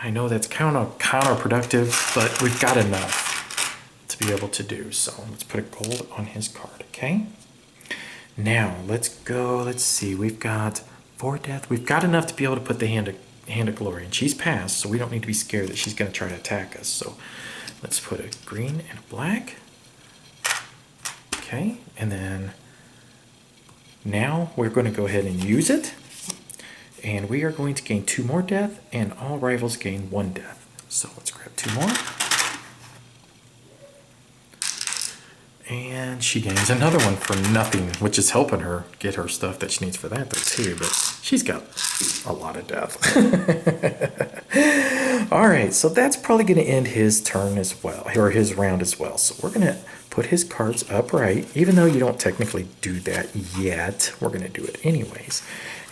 I know that's counterproductive, but we've got enough to be able to do. So let's put a gold on his card, okay? Now let's go. Let's see. We've got 4 death. We've got enough to be able to put the hand of glory, and she's passed, so we don't need to be scared that she's going to try to attack us. So let's put a green and a black. Okay, and then now we're going to go ahead and use it. And we are going to gain 2 more death, and all rivals gain 1 death. So let's grab 2 more. And she gains another one for nothing, which is helping her get her stuff that she needs for that, though, too. But she's got a lot of death. All right, so that's probably going to end his turn as well, or his round as well. So we're going to put his cards upright, even though you don't technically do that yet. We're going to do it anyways.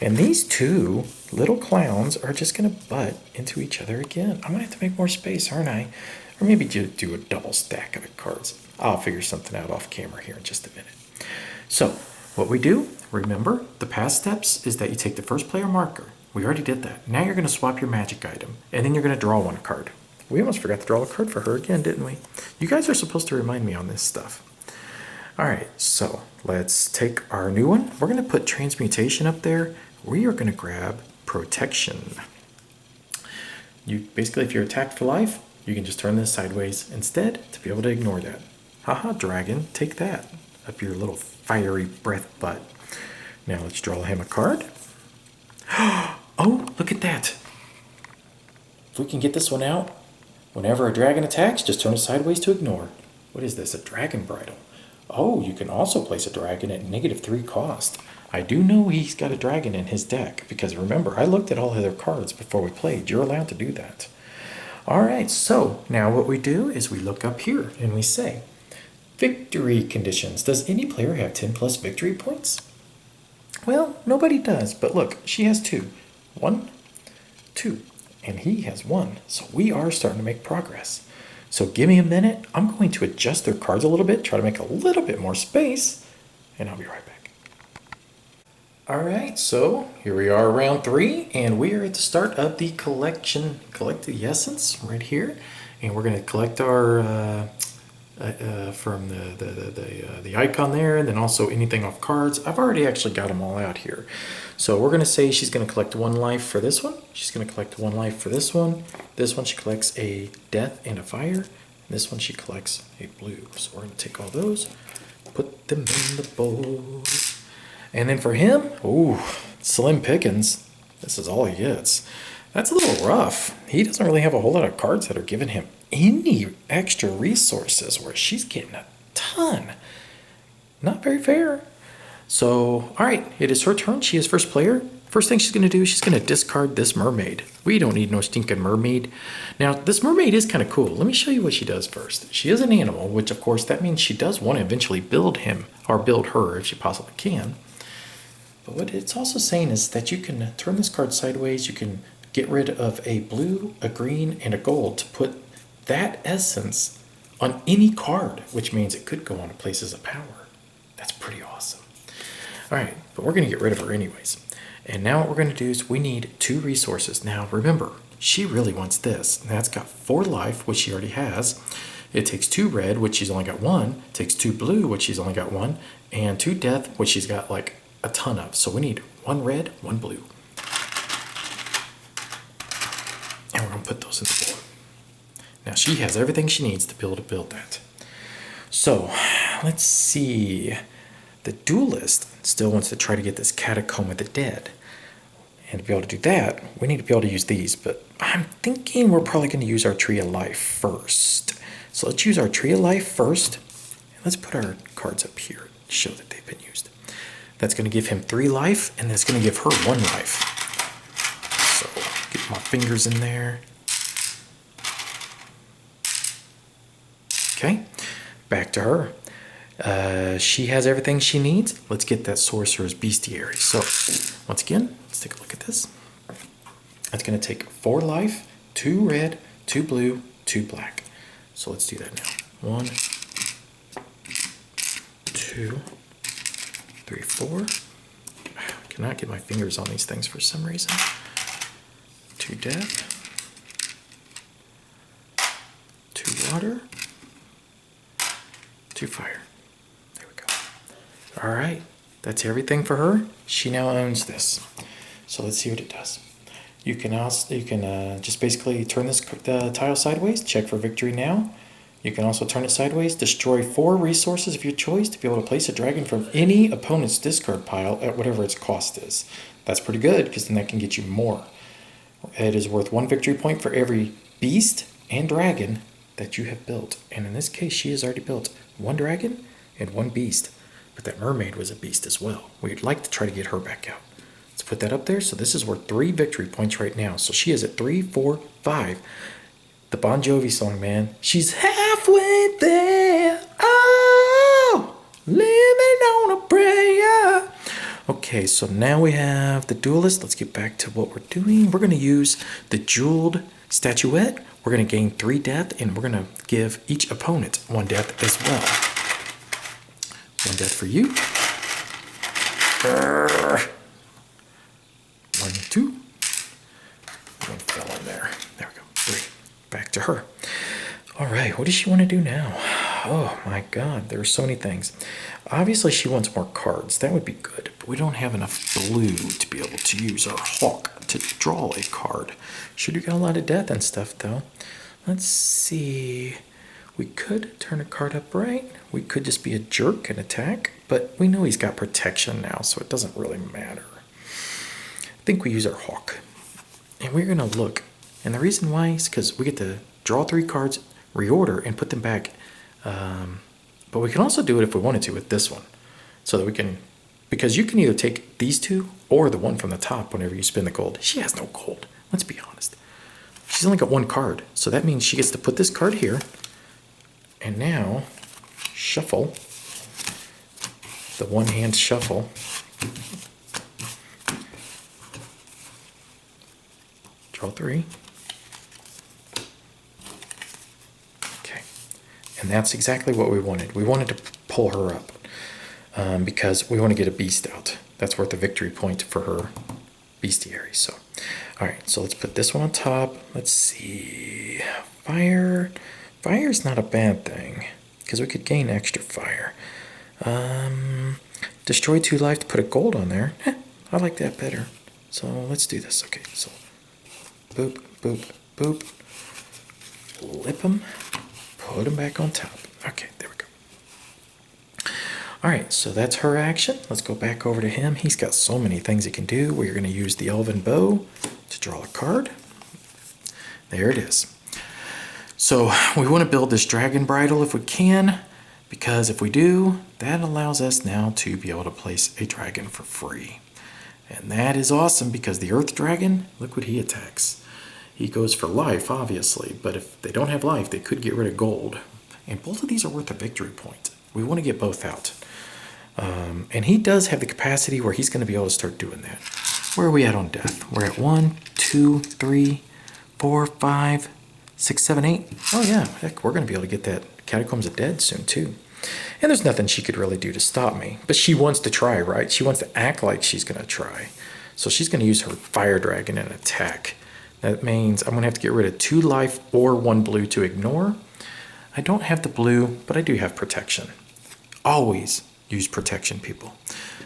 And these two little clowns are just going to butt into each other again. I'm going to have to make more space, aren't I? Or maybe just do a double stack of the cards. I'll figure something out off camera here in just a minute. So what we do, remember, the past steps is that you take the first player marker. We already did that. Now you're going to swap your magic item, and then you're going to draw one card. We almost forgot to draw a card for her again, didn't we? You guys are supposed to remind me on this stuff. All right, so let's take our new one. We're going to put transmutation up there. We are going to grab protection. You basically, if you're attacked for life, you can just turn this sideways instead to be able to ignore that. Haha, dragon, take that up your little fiery breath butt. Now let's draw him a card. Oh, look at that. If we can get this one out, whenever a dragon attacks, just turn it sideways to ignore. What is this, a dragon bridle? Oh, you can also place a dragon at -3 cost. I do know he's got a dragon in his deck, because remember, I looked at all of their cards before we played. You're allowed to do that. All right, so now what we do is we look up here and we say, victory conditions. Does any player have 10 plus victory points? Well, nobody does, but look, she has 2. 1, 2, and he has 1. So we are starting to make progress. So give me a minute. I'm going to adjust their cards a little bit, try to make a little bit more space, and I'll be right back. All right, so here we are, round 3, and we are at the start of the collection. Collect the essence right here, and we're going to collect our from the icon there, and then also anything off cards. I've already actually got them all out here. So we're going to say she's going to collect 1 life for this one. She's going to collect 1 life for this one. This one she collects a death and a fire. And this one she collects a blue. So we're going to take all those, put them in the bowl. And then for him, ooh, slim pickings. This is all he gets. That's a little rough. He doesn't really have a whole lot of cards that are giving him any extra resources, where she's getting a ton. Not very fair. So, all right, it is her turn. She is first player. First thing she's going to do, she's going to discard this mermaid. We don't need no stinking mermaid. Now, this mermaid is kind of cool. Let me show you what she does first. She is an animal, which of course that means she does want to eventually build him, or build her if she possibly can. But what it's also saying is that you can turn this card sideways. You can get rid of a blue, a green, and a gold to put that essence on any card, which means it could go on to places of power. That's pretty awesome. All right, but we're going to get rid of her anyways. And now what we're going to do is we need 2 resources. Now remember, she really wants this. And that's got 4 life, which she already has. It takes 2 red, which she's only got 1. It takes 2 blue, which she's only got 1. And 2 death, which she's got like a ton of. So we need 1 red, 1 blue. And we're going to put those in the board. Now she has everything she needs to be able to build that. So let's see. The duelist still wants to try to get this catacomb of the dead. And to be able to do that, we need to be able to use these. But I'm thinking we're probably going to use our tree of life first. So let's use our tree of life first. And let's put our cards up here to show that they've been used. That's going to give him 3 life, and that's going to give her 1 life. So get my fingers in there. Okay, back to her. She has everything she needs. Let's get that Sorcerers Bestiary. So, once again, let's take a look at this. That's going to take 4 life, 2 red, 2 blue, 2 black. So let's do that now. 1, 2, 3, 4. I cannot get my fingers on these things for some reason. 2 death, 2 water, 2 fire. There we go. All right, that's everything for her. She now owns this. So let's see what it does. You can just basically turn this tile sideways, check for victory now. You can also turn it sideways, destroy 4 resources of your choice to be able to place a dragon from any opponent's discard pile at whatever its cost is. That's pretty good, because then that can get you more. It is worth 1 victory point for every beast and dragon that you have built. And in this case, she has already built 1 dragon and 1 beast. But that mermaid was a beast as well. We'd like to try to get her back out. Let's put that up there. So this is worth 3 victory points right now. So she is at 3, 4, 5. The Bon Jovi song, man. She's halfway there. Oh, living on a prayer. Okay, so now we have the duelist. Let's get back to what we're doing. We're going to use the jeweled statuette. We're going to gain 3 death, and we're going to give each opponent 1 death as well. 1 death for you. 1, 2. 1 fell in there. There we go. 3. Back to her. All right, what does she want to do now? Oh my God, there are so many things. Obviously, she wants more cards. That would be good, but we don't have enough blue to be able to use our hawk to draw a card. Should have got a lot of death and stuff, though. Let's see. We could turn a card upright. We could just be a jerk and attack, but we know he's got protection now, so it doesn't really matter. I think we use our hawk. And we're going to look. And the reason why is because we get to draw 3 cards, reorder, and put them back. But we can also do it if we wanted to with this one. So that we can, because you can either take these 2 or the one from the top whenever you spin the gold. She has no gold, let's be honest. She's only got 1 card. So that means she gets to put this card here. And now, shuffle. The one-hand shuffle. Draw 3. And that's exactly what we wanted. We wanted to pull her up because we want to get a beast out. That's worth a victory point for her bestiary. So, all right, so let's put this one on top. Let's see. Fire. Fire is not a bad thing because we could gain extra fire. Destroy 2 life to put a gold on there. I like that better. So let's do this. Okay, so boop, boop, boop. Flip them. Put them back on top. Okay, there we go. All right, so that's her action. Let's go back over to him. He's got so many things he can do. We're going to use the Elvish Bow to draw a card. There it is. So we want to build this dragon bridle if we can, because if we do, that allows us now to be able to place a dragon for free. And that is awesome because the earth dragon, look what he attacks. He goes for life, obviously, but if they don't have life, they could get rid of gold. And both of these are worth a victory point. We want to get both out. And he does have the capacity where he's going to be able to start doing that. Where are we at on death? We're at 1, 2, 3, 4, 5, 6, 7, 8. Oh yeah, heck, we're going to be able to get that Catacombs of Dead soon too. And there's nothing she could really do to stop me. But she wants to try, right? She wants to act like she's going to try. So she's going to use her fire dragon and attack. That means I'm going to have to get rid of 2 life or 1 blue to ignore. I don't have the blue, but I do have protection. Always use protection, people.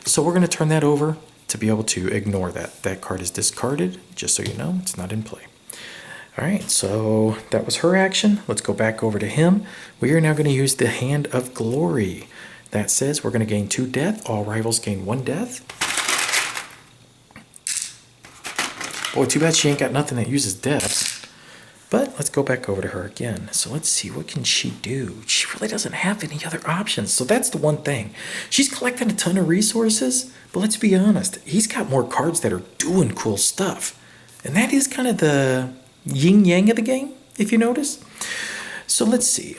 So we're going to turn that over to be able to ignore that. That card is discarded, just so you know, it's not in play. All right, so that was her action. Let's go back over to him. We are now going to use the Hand of Glory. That says we're going to gain 2 death. All rivals gain 1 death. Boy, too bad she ain't got nothing that uses deaths. But let's go back over to her again. So let's see, what can she do? She really doesn't have any other options. So that's the one thing. She's collecting a ton of resources, but let's be honest, he's got more cards that are doing cool stuff. And that is kind of the yin-yang of the game, if you notice. So let's see.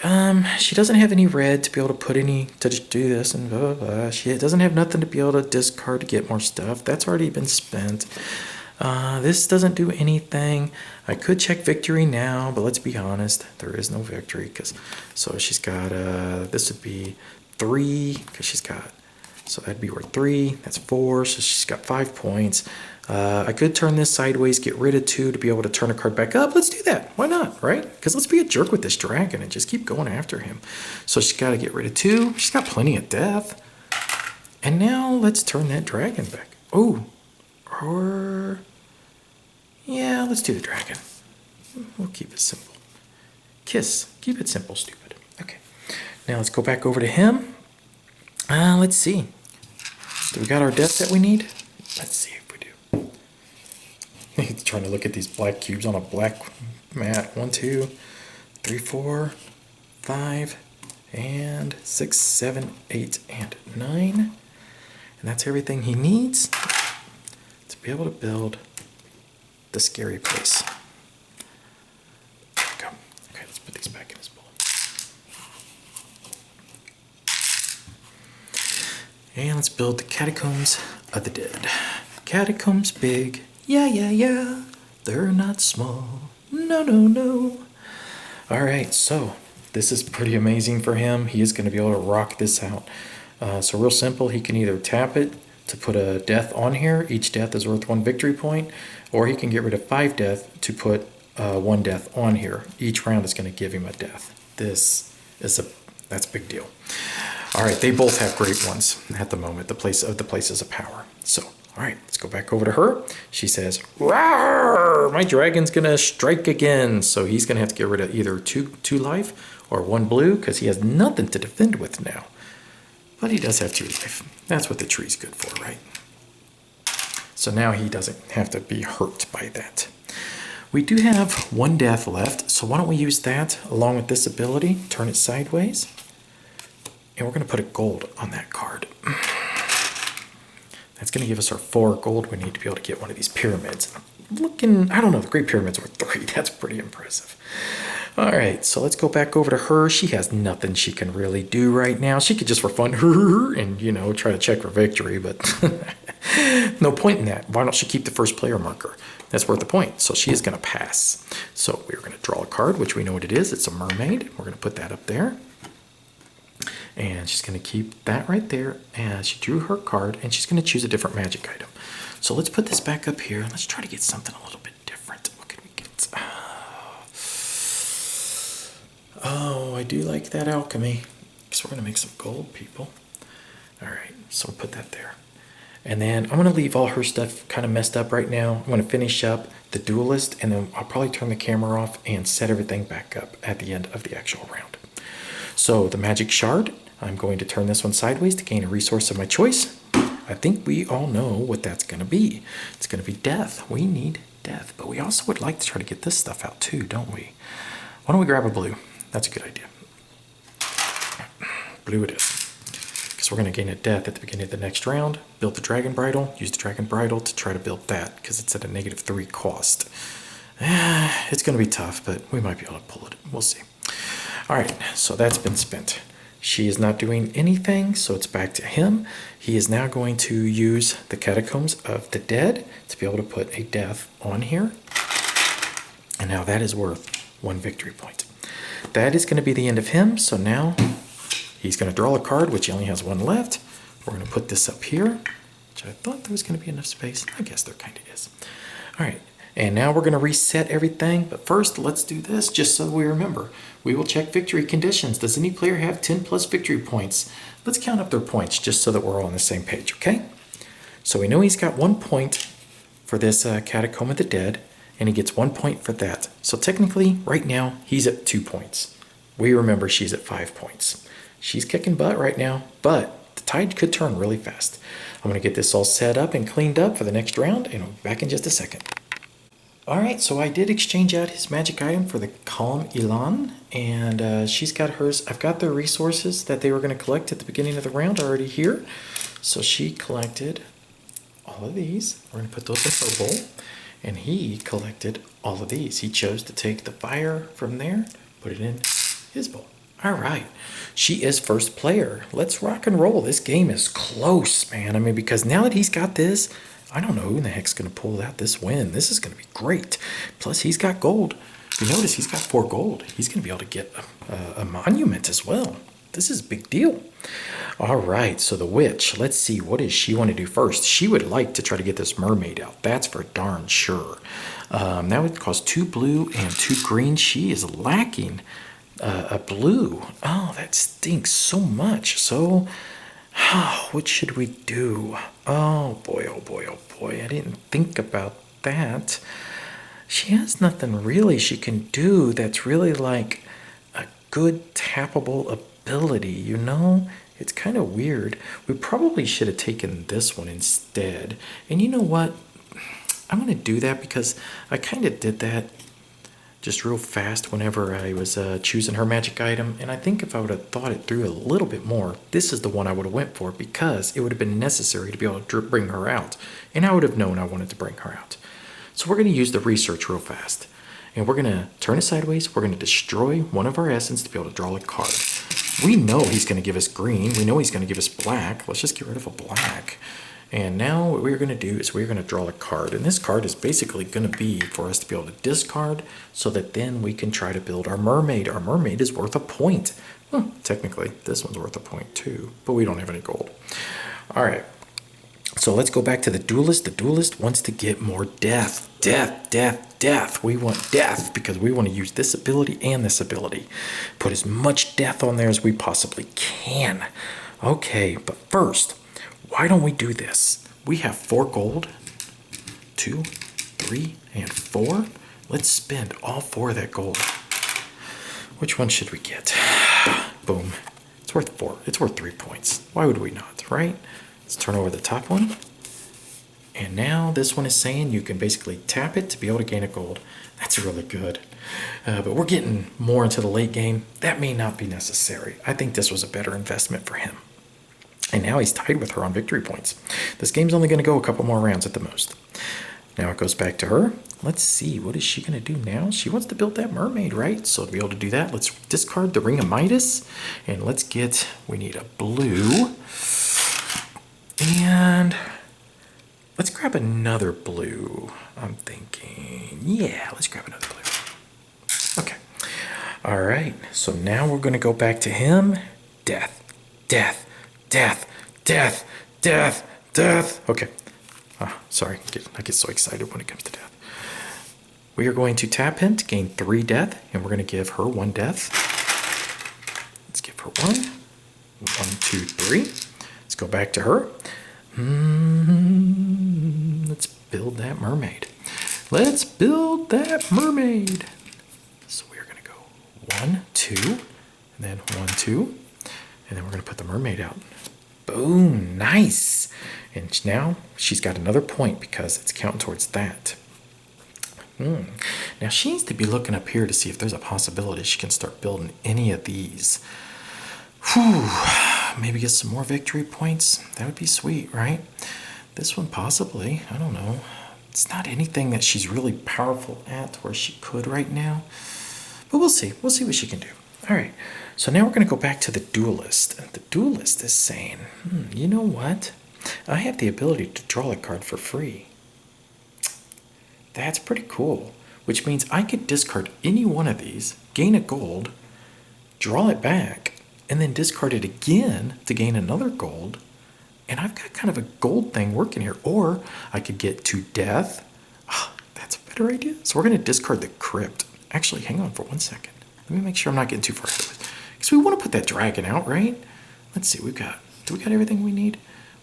She doesn't have any red to be able to put any, to do this and blah, blah, blah. She doesn't have nothing to be able to discard to get more stuff. That's already been spent. This doesn't do anything. I could check victory now, but let's be honest, there is no victory. So she's got, this would be 3, because she's got, so that'd be worth 3, that's 4, so she's got 5 points. I could turn this sideways, get rid of 2 to be able to turn a card back up. Let's do that. Why not, right? Because let's be a jerk with this dragon and just keep going after him. So she's got to get rid of 2. She's got plenty of death. And now let's turn that dragon back. Oh, or... yeah, let's do the dragon. We'll keep it simple. Kiss. Keep it simple, stupid. Okay. Now let's go back over to him. Let's see. Do we got our death that we need? Let's see if we do. He's trying to look at these black cubes on a black mat. 1, 2, 3, 4, 5, and 6, 7, 8, and 9. And that's everything he needs. be able to build the scary place. There we go. Okay, let's put these back in his bowl. And let's build the Catacombs of the Dead. Catacombs big, yeah. They're not small, no. All right, so this is pretty amazing for him. He is going to be able to rock this out. So real simple, he can either tap it to put a death on here. Each death is worth 1 victory point. Or he can get rid of 5 death to put 1 death on here. Each round is going to give him a death. That's a big deal. All right, they both have great ones at the moment. The places of power. So, all right, let's go back over to her. She says, "Rawr! My dragon's gonna strike again." So he's gonna have to get rid of either two life or 1 blue because he has nothing to defend with now. But he does have 2 life. That's what the tree's good for, right? So now he doesn't have to be hurt by that. We do have 1 death left, so why don't we use that along with this ability, turn it sideways. And we're going to put a gold on that card. That's going to give us our 4 gold we need to be able to get one of these pyramids. I don't know, the Great Pyramid's worth 3. That's pretty impressive. All right, so let's go back over to her. She has nothing she can really do right now. She could just for fun, and, try to check for victory, but no point in that. Why don't she keep the first player marker? That's worth a point, so she is going to pass. So we're going to draw a card, which we know what it is. It's a mermaid. We're going to put that up there. And she's going to keep that right there. And she drew her card, and she's going to choose a different magic item. So let's put this back up here. Let's try to get something a little bit different. What can we get? Oh, I do like that alchemy. Guess we're going to make some gold, people. All right, so we'll put that there. And then I'm going to leave all her stuff kind of messed up right now. I'm going to finish up the duelist, and then I'll probably turn the camera off and set everything back up at the end of the actual round. So the magic shard, I'm going to turn this one sideways to gain a resource of my choice. I think we all know what that's going to be. It's going to be death. We need death, but we also would like to try to get this stuff out too, don't we? Why don't we grab a blue? That's a good idea. Blue it is. Because we're going to gain a death at the beginning of the next round. Build the dragon bridle. Use the dragon bridle to try to build that because it's at a -3 cost. It's going to be tough, but we might be able to pull it. We'll see. All right, so that's been spent. She is not doing anything, so it's back to him. He is now going to use the Catacombs of the Dead to be able to put a death on here. And now that is worth 1 victory point. That is going to be the end of him, so now he's going to draw a card, which he only has 1 left. We're going to put this up here, which I thought there was going to be enough space. I guess there kind of is. All right. And now we're going to reset everything. But first, let's do this just so we remember. We will check victory conditions. Does any player have 10 plus victory points? Let's count up their points just so that we're all on the same page, okay? So we know he's got 1 point for this Catacomb of the Dead, and he gets 1 point for that. So technically, right now, he's at 2 points. We remember she's at 5 points. She's kicking butt right now, but the tide could turn really fast. I'm going to get this all set up and cleaned up for the next round, and I'll be back in just a second. All right, so I did exchange out his magic item for the Calm Elan, and she's got hers. I've got the resources that they were going to collect at the beginning of the round already here. So she collected all of these. We're going to put those in her bowl, and he collected all of these. He chose to take the fire from there, put it in his bowl. All right, she is first player. Let's rock and roll. This game is close, man. I mean, because now that he's got this, I don't know who in the heck's going to pull out this win. This is going to be great. Plus, he's got gold. You notice he's got 4 gold. He's going to be able to get a monument as well. This is a big deal. All right, so the witch. Let's see, what does she want to do first? She would like to try to get this mermaid out. That's for darn sure. That would cost 2 blue and 2 green. She is lacking a blue. Oh, that stinks so much. So what should we do? Oh boy, oh boy, oh boy. I didn't think about that. She has nothing really she can do that's really like a good tappable ability, you know? It's kind of weird. We probably should have taken this one instead. And you know what? I'm going to do that because I kind of did that just real fast whenever I was choosing her magic item. And I think if I would have thought it through a little bit more, this is the one I would have went for, because it would have been necessary to be able to bring her out. And I would have known I wanted to bring her out. So we're going to use the research real fast. And we're going to turn it sideways. We're going to destroy one of our essence to be able to draw a card. We know he's going to give us green. We know he's going to give us black. Let's just get rid of a black. And now what we're going to do is we're going to draw a card. And this card is basically going to be for us to be able to discard so that then we can try to build our mermaid. Our mermaid is worth a point. Well, technically, this one's worth a point too, but we don't have any gold. All right. So let's go back to the duelist. The duelist wants to get more death. Death. We want death because we want to use this ability and this ability. Put as much death on there as we possibly can. Okay, but first, why don't we do this? We have 4 gold, 2, 3, and 4. Let's spend all 4 of that gold. Which one should we get? Boom. It's worth 4. It's worth 3 points. Why would we not, right? Let's turn over the top one. And now this one is saying you can basically tap it to be able to gain a gold. That's really good. But we're getting more into the late game. That may not be necessary. I think this was a better investment for him. And now he's tied with her on victory points. This game's only going to go a couple more rounds at the most. Now it goes back to her. Let's see, what is she going to do now? She wants to build that mermaid, right? So to be able to do that, let's discard the Ring of Midas. And let's get, we need a blue. And let's grab another blue. I'm thinking, yeah, let's grab another blue. Okay. All right, so now we're going to go back to him. Death. Okay. Sorry, I get so excited when it comes to death. We are going to tap him to gain 3 death, and we're going to give her 1 death. Let's give her 1. 1, 2, 3. Let's go back to her. Let's build that mermaid. So we're going to go 1, 2, and then 1, 2. And then we're going to put the mermaid out. Boom, nice. And now she's got another point because it's counting towards that. Now she needs to be looking up here to see if there's a possibility she can start building any of these. Maybe get some more victory points. That would be sweet, right? This one possibly, I don't know. It's not anything that she's really powerful at where she could right now. But we'll see. We'll see what she can do. All right, so now we're going to go back to the duelist. And the duelist is saying, you know what? I have the ability to draw a card for free. That's pretty cool, which means I could discard any one of these, gain a gold, draw it back, and then discard it again to gain another gold. And I've got kind of a gold thing working here. Or I could get to death. That's a better idea. So we're going to discard the crypt. Actually, hang on for 1 second. Let me make sure I'm not getting too far into it. Because we want to put that dragon out, right? Let's see, do we got everything we need?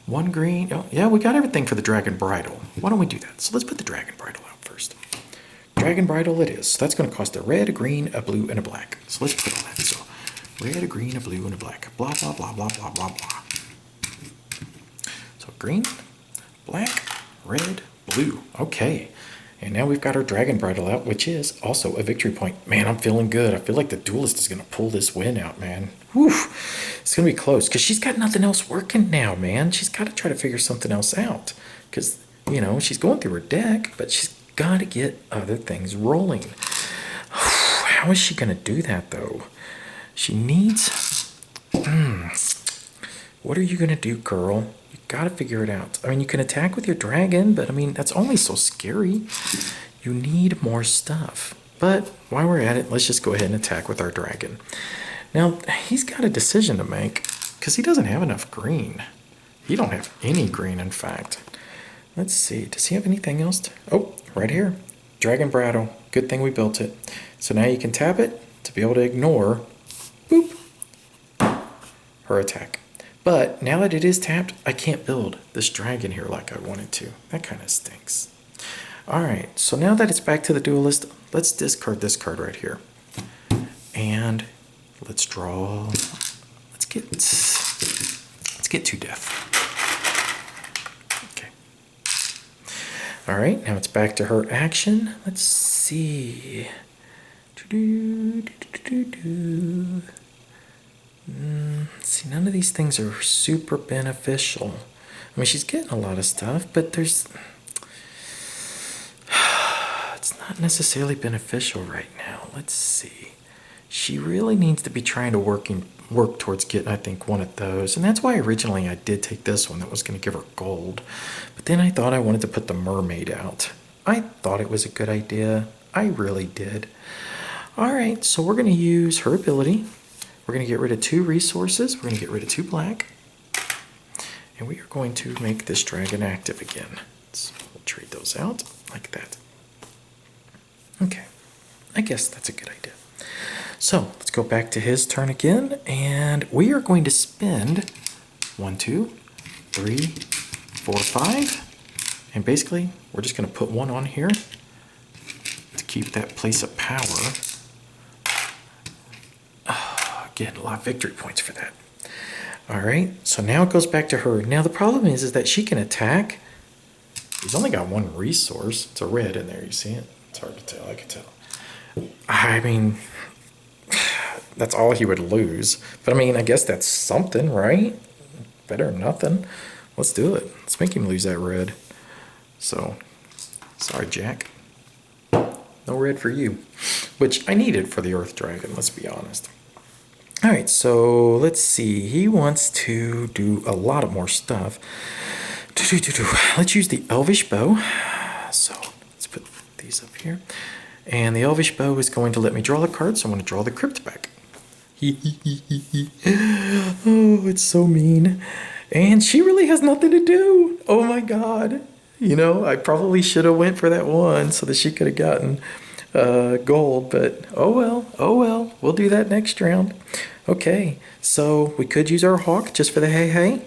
1 green. Oh, yeah, we got everything for the dragon bridle. Why don't we do that? So let's put the dragon bridle out first. Dragon bridle it is. So that's going to cost a red, a green, a blue, and a black. So let's put all that. So red, a green, a blue, and a black. Blah, blah, blah, blah, blah, blah, blah. So green, black, red, blue. Okay. And now we've got our dragon bridle out, which is also a victory point. Man, I'm feeling good. I feel like the duelist is going to pull this win out, man. Whew. It's going to be close because she's got nothing else working now, man. She's got to try to figure something else out because, she's going through her deck, but she's got to get other things rolling. How is she going to do that, though? She needs... What are you going to do, girl? Got to figure it out. I mean, you can attack with your dragon, but I mean, that's only so scary. You need more stuff. But while we're at it, let's just go ahead and attack with our dragon. Now, he's got a decision to make because he doesn't have enough green. He don't have any green, in fact. Let's see. Does he have anything else? Oh, right here. Dragon bridle. Good thing we built it. So now you can tap it to be able to ignore boop, her attack. But now that it is tapped, I can't build this dragon here like I wanted to. That kind of stinks. All right, so now that it's back to the duelist, let's discard this card right here. And let's draw, let's get 2 death. Okay. All right, now it's back to her action. Let's see. See, none of these things are super beneficial. I mean, she's getting a lot of stuff, but it's not necessarily beneficial right now. Let's see. She really needs to be trying to work towards getting, I think, one of those. And that's why originally I did take this one that was going to give her gold. But then I thought I wanted to put the mermaid out. I thought it was a good idea. I really did. All right, so we're going to use her ability. We're going to get rid of 2 resources. We're going to get rid of 2 black. And we are going to make this dragon active again. So we'll trade those out like that. Okay, I guess that's a good idea. So let's go back to his turn again. And we are going to spend 1, 2, 3, 4, 5. And basically, we're just going to put 1 on here to keep that place of power. Getting a lot of victory points for that. All right, so now it goes back to her. Now the problem is that she can attack. He's only got 1 resource. It's a red in there, you see it? It's hard to tell, I can tell. I mean, that's all he would lose. But I mean, I guess that's something, right? Better than nothing. Let's do it. Let's make him lose that red. So, sorry, Jack. No red for you. Which I needed for the Earth Dragon, let's be honest. All right, so let's see. He wants to do a lot of more stuff. Let's use the Elvish Bow. So let's put these up here. And the Elvish Bow is going to let me draw the card, so I'm going to draw the crypt back. Oh, it's so mean. And she really has nothing to do. Oh my God. You know, I probably should have went for that 1 so that she could have gotten gold, but oh well, we'll do that next round. Okay, so we could use our hawk just for the hey.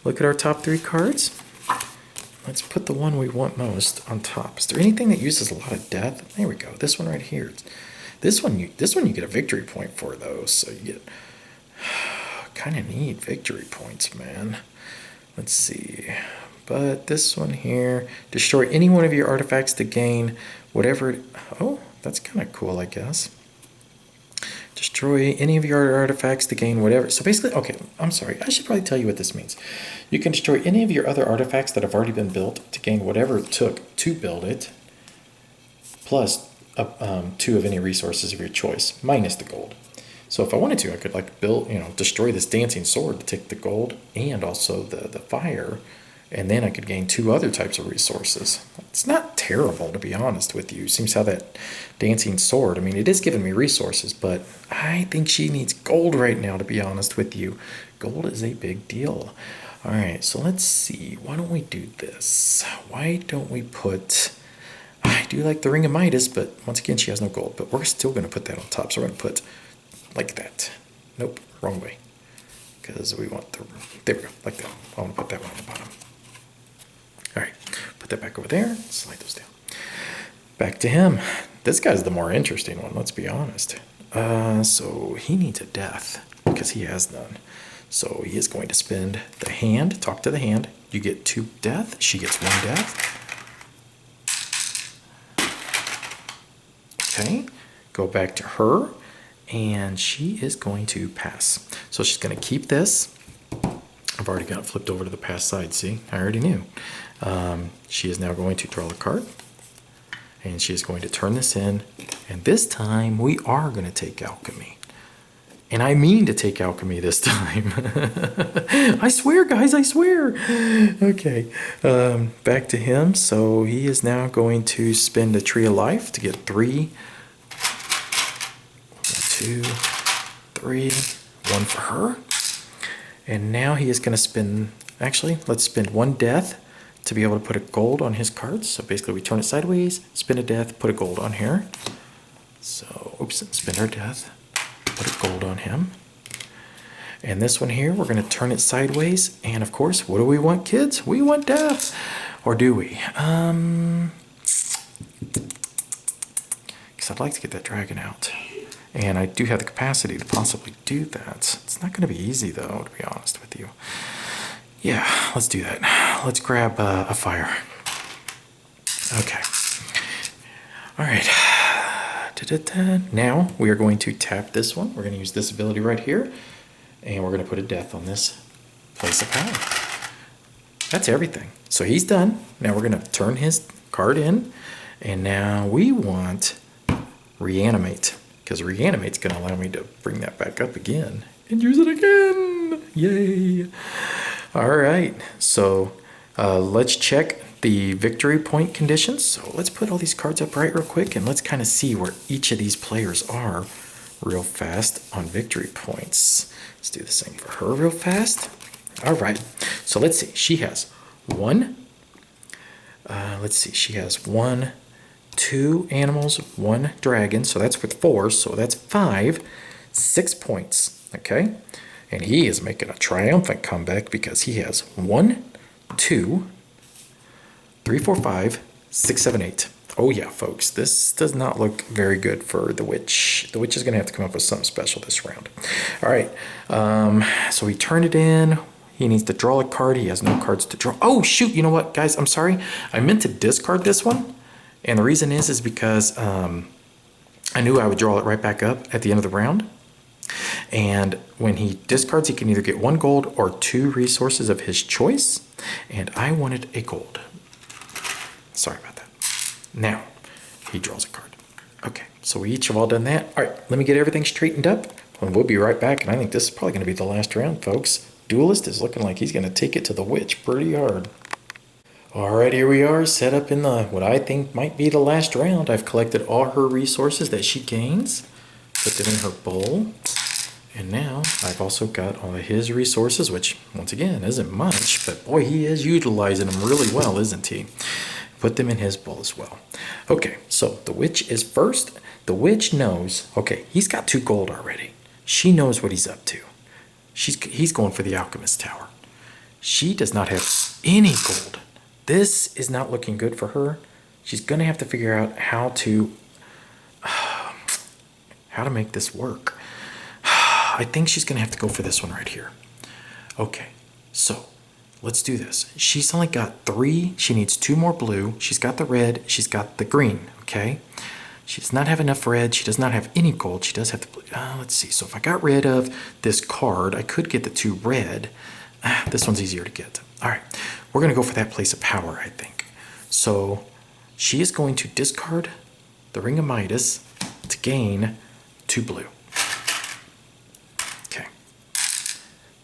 Look at our top 3 cards. Let's put the one we want most on top. Is there anything that uses a lot of death? There we go. This one right here. This one you get a victory point for though, so you get kind of need victory points, man. Let's see. But this one here, destroy any one of your artifacts to gain whatever. Oh, that's kind of cool, I guess. Destroy any of your artifacts to gain whatever. So basically, okay, I'm sorry. I should probably tell you what this means. You can destroy any of your other artifacts that have already been built to gain whatever it took to build it, plus 2 of any resources of your choice, minus the gold. So if I wanted to, I could like build, destroy this dancing sword to take the gold and also the fire. And then I could gain 2 other types of resources. It's not terrible, to be honest with you. Seems how that dancing sword, I mean, it is giving me resources, but I think she needs gold right now, to be honest with you. Gold is a big deal. All right, so let's see. Why don't we do this? Why don't we put... I do like the Ring of Midas, but once again, she has no gold. But we're still going to put that on top. So we're going to put like that. Nope, wrong way. Because we want the... There we go, like that. I want to put that one on the bottom. All right, put that back over there, slide those down. Back to him. This guy's the more interesting one, let's be honest. So he needs a death because he has none. So he is going to spend the hand, talk to the hand. You get 2 death, she gets 1 death. Okay, go back to her and she is going to pass. So she's going to keep this. I've already got it flipped over to the pass side, see? I already knew. She is now going to draw the card. And she is going to turn this in. And this time, we are going to take alchemy. And I mean to take alchemy this time. I swear, guys, I swear. Okay, back to him. So he is now going to spend a Tree of Life to get 3. 2, 3, 1 for her. And now he is going to spend, actually, let's spend 1 death to be able to put a gold on his cards. So basically we turn it sideways, spend a death, put a gold on here. So, oops, spend our death, put a gold on him. And this one here, we're going to turn it sideways. And of course, what do we want, kids? We want death. Or do we? Because I'd like to get that dragon out. And I do have the capacity to possibly do that. It's not going to be easy, though, to be honest with you. Yeah, let's do that. Let's grab a fire. Okay. All right. Now we are going to tap this one. We're going to use this ability right here. And we're going to put a death on this place of power. That's everything. So he's done. Now we're going to turn his card in. And now we want Reanimate. Because Reanimate's going to allow me to bring that back up again. And use it again. Yay. All right. So let's check the victory point conditions. So let's put all these cards up right real quick. And let's kind of see where each of these players are real fast on victory points. Let's do the same for her real fast. All right. So let's see. She has one. Let's see. She has 1, 2 animals, 1 dragon. So that's with 4. So that's 5. 6 points. Okay. And he is making a triumphant comeback because he has 1, 2, 3, 4, 5, 6, 7, 8. Oh yeah, folks, this does not look very good for the witch. The witch is going to have to come up with something special this round. All right, so he turned it in. He needs to draw a card. He has no cards to draw. Oh shoot, you know what, guys? I'm sorry. I meant to discard this one. And the reason is because I knew I would draw it right back up at the end of the round. And when he discards, he can either get 1 gold or 2 resources of his choice. And I wanted a gold. Sorry about that. Now, he draws a card. Okay, so we each have all done that. All right, let me get everything straightened up, and we'll be right back. And I think this is probably going to be the last round, folks. Duelist is looking like he's going to take it to the witch pretty hard. All right, here we are, set up in the what I think might be the last round. I've collected all her resources that she gains, put them in her bowl. And now I've also got all of his resources, which, once again, isn't much. But boy, he is utilizing them really well, isn't he? Put them in his bowl as well. Okay, so the witch is first. The witch knows, okay, he's got 2 gold already. She knows what he's up to. He's going for the Alchemist Tower. She does not have any gold. This is not looking good for her. She's going to have to figure out how to make this work. I think she's going to have to go for this one right here. Okay, so let's do this. She's only got 3. She needs 2 more blue. She's got the red. She's got the green. Okay. She does not have enough red. She does not have any gold. She does have the blue. Let's see. So if I got rid of this card, I could get the 2 red. This one's easier to get. All right. We're going to go for that place of power, I think. So she is going to discard the Ring of Midas to gain 2 blue. Okay.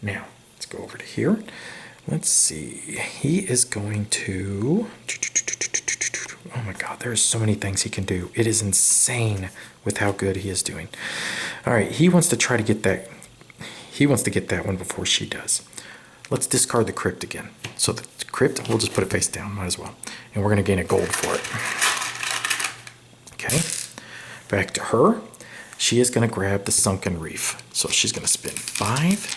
Now, let's go over to here. Let's see. He is going to... Oh my God, there's so many things he can do. It is insane with how good he is doing. All right, he wants to try to get that. He wants to get that one before she does. Let's discard the crypt again. So the crypt, we'll just put it face down, might as well. And we're going to gain a gold for it. Okay, back to her. She is going to grab the Sunken Reef. So she's going to spend 5.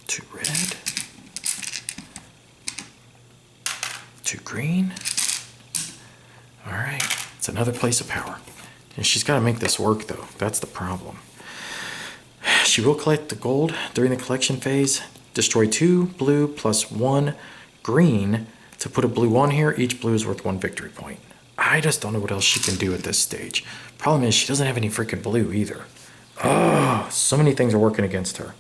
2 red. 2 green. All right, it's another place of power. And she's got to make this work, though. That's the problem. She will collect the gold during the collection phase. Destroy 2 blue plus 1 green to put a blue on here. Each blue is worth 1 victory point. I just don't know what else she can do at this stage. Problem is, she doesn't have any freaking blue either. Oh, so many things are working against her.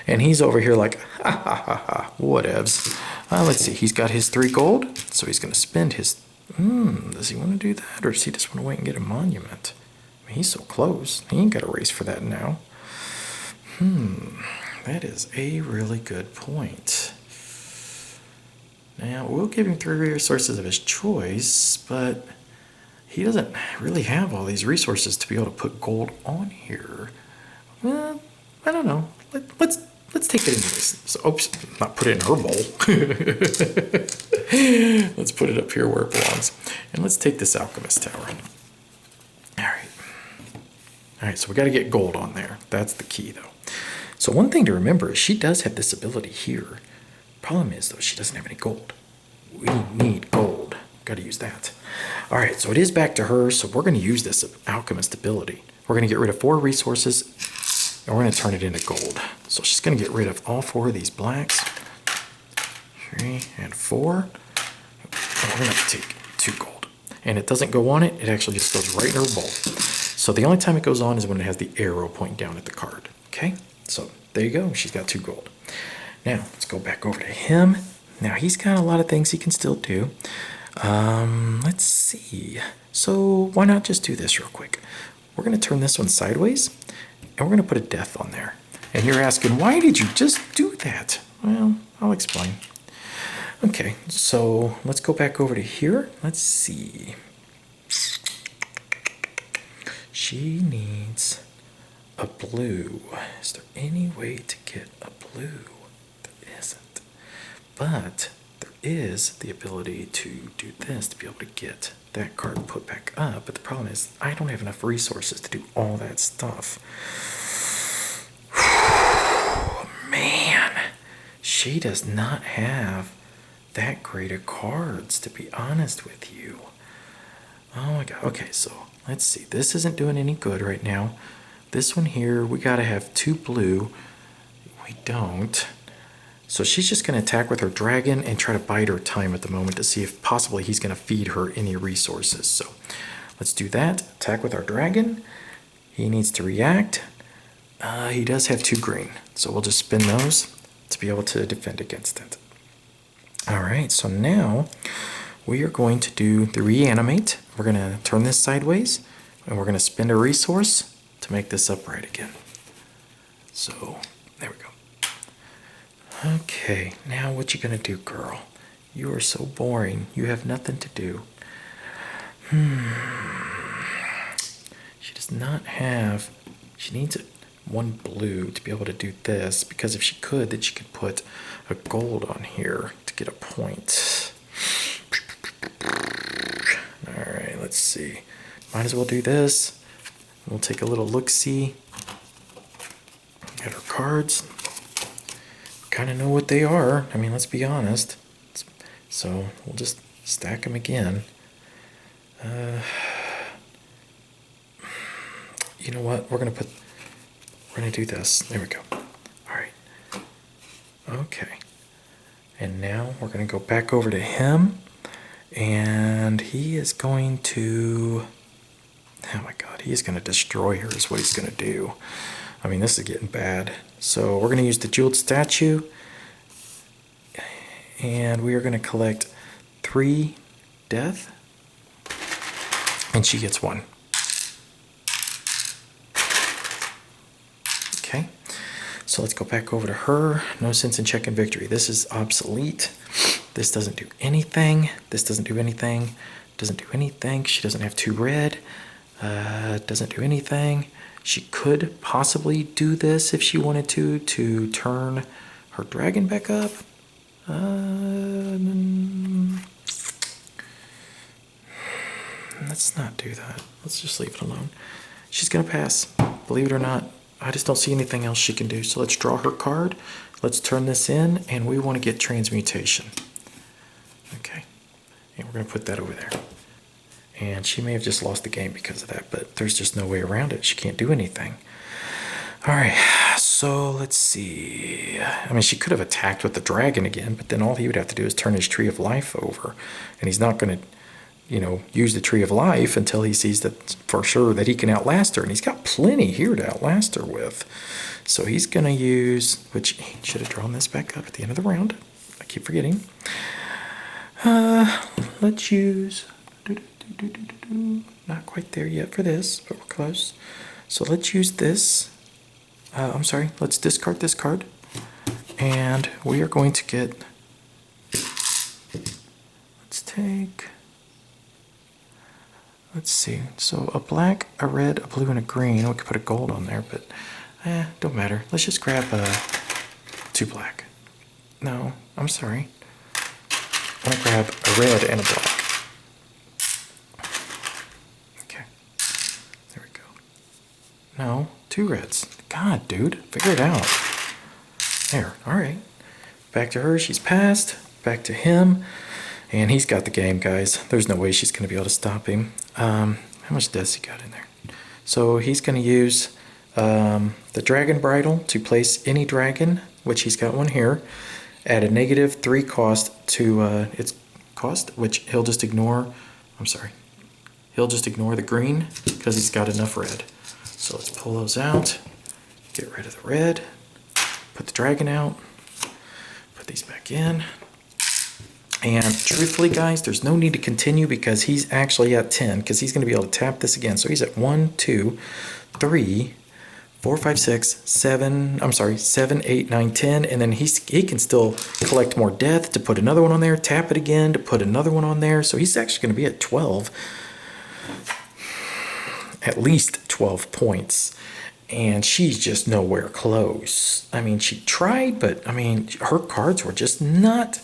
And he's over here like, ha ha ha ha, whatevs. Let's see, he's got his 3 gold, so he's going to spend his... does he want to do that, or does he just want to wait and get a monument? I mean, he's so close. He ain't got a race for that now. That is a really good point. Now, we'll give him 3 resources of his choice, but he doesn't really have all these resources to be able to put gold on here. Well, I don't know. Let's take it anyways. So, oops, not put it in her bowl. Let's put it up here where it belongs. And let's take this Alchemist Tower. All right, so we got to get gold on there. That's the key, though. So one thing to remember is she does have this ability here. Problem is, though, she doesn't have any gold. We need gold. Got to use that. All right, so it is back to her, so we're going to use this Alchemist ability. We're going to get rid of 4 resources, and we're going to turn it into gold. So she's going to get rid of all 4 of these blacks. 3 and 4. And we're going to take 2 gold. And it doesn't go on it. It actually just goes right in her bowl. So the only time it goes on is when it has the arrow pointing down at the card. Okay? So there you go. She's got 2 gold. Now, let's go back over to him. Now, he's got a lot of things he can still do. Let's see. So why not just do this real quick? We're going to turn this one sideways, and we're going to put a death on there. And you're asking, why did you just do that? Well, I'll explain. Okay, so let's go back over to here. Let's see. She needs a blue. Is there any way to get a blue? There isn't. But there is the ability to do this, to be able to get that card put back up. But the problem is I don't have enough resources to do all that stuff. Man, she does not have that great of cards, to be honest with you. Oh my god. Okay, so let's see. This isn't doing any good right now. This one here, we gotta have 2 blue. We don't. So she's just gonna attack with her dragon and try to bide her time at the moment to see if possibly he's gonna feed her any resources. So let's do that. Attack with our dragon. He needs to react. He does have 2 green, so we'll just spin those to be able to defend against it. All right, so now we are going to do the reanimate. We're going to turn this sideways, and we're going to spend a resource to make this upright again. So there we go. Okay, now what you going to do, girl? You are so boring. You have nothing to do. She does not have... She needs 1 blue to be able to do this, because if she could, then she could put a gold on here to get a point. Alright, let's see. Might as well do this. We'll take a little look-see at our cards. Kind of know what they are. I mean, let's be honest. So we'll just stack them again. You know what? We're going to do this. There we go. All right. Okay. And now we're going to go back over to him. And he is going to... Oh my god. He is going to destroy her is what he's going to do. I mean, this is getting bad. So we're going to use the jeweled statue. And we are going to collect 3 death. And she gets 1. Okay, so let's go back over to her. No sense in checking victory. This is obsolete. This doesn't do anything. This doesn't do anything. Doesn't do anything. She doesn't have 2 red. Doesn't do anything. She could possibly do this if she wanted to turn her dragon back up. Let's not do that. Let's just leave it alone. She's going to pass. Believe it or not, I just don't see anything else she can do. So let's draw her card. Let's turn this in, and we want to get transmutation. Okay. And we're going to put that over there. And she may have just lost the game because of that, but there's just no way around it. She can't do anything. All right. So let's see. I mean, she could have attacked with the dragon again, but then all he would have to do is turn his Tree of Life over. And he's not going to, use the Tree of Life until he sees that for sure that he can outlast her. And he's got plenty here to outlast her with. So he's going to use, which he should have drawn this back up at the end of the round. I keep forgetting. Let's use, not quite there yet for this, but we're close. So let's use this. Let's discard this card. And we are going to get, let's see. So a black, a red, a blue, and a green. We could put a gold on there, but don't matter. Let's just grab 2 black. No, I'm sorry. I'm going to grab a red and a black. Okay. There we go. No, 2 reds. God, dude. Figure it out. There. All right. Back to her. She's passed. Back to him. And he's got the game, guys. There's no way she's going to be able to stop him. How much does he got in there? So he's going to use the Dragon Bridle to place any dragon, which he's got one here, at a -3 cost to its cost, which he'll just ignore. I'm sorry. He'll just ignore the green because he's got enough red. So let's pull those out. Get rid of the red. Put the dragon out. Put these back in. And truthfully, guys, there's no need to continue because he's actually at 10 because he's going to be able to tap this again. So he's at 1, 2, 3, 4, 5, 6, 7. I'm sorry, 7, 8, 9, 10. And then he can still collect more death to put another one on there, tap it again to put another one on there. So he's actually going to be at 12. At least 12 points. And she's just nowhere close. I mean, she tried, but I mean, her cards were just not.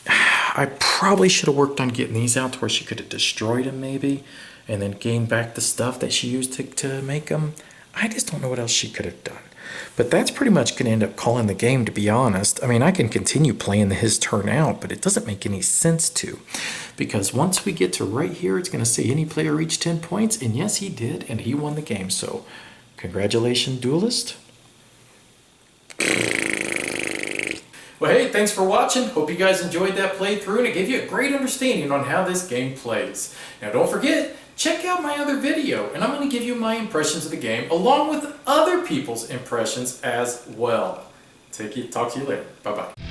I probably should have worked on getting these out to where she could have destroyed them maybe and then gained back the stuff that she used to make them. I just don't know what else she could have done. But that's pretty much going to end up calling the game, to be honest. I mean, I can continue playing his turn out, but it doesn't make any sense to. Because once we get to right here, it's going to say any player reached 10 points. And yes, he did, and he won the game. So congratulations, Duelist.
Well, hey, thanks for watching. Hope you guys enjoyed that playthrough and it gave you a great understanding on how this game plays. Now, don't forget, check out my other video, and I'm going to give you my impressions of the game along with other people's impressions as well. Talk to you later. Bye-bye.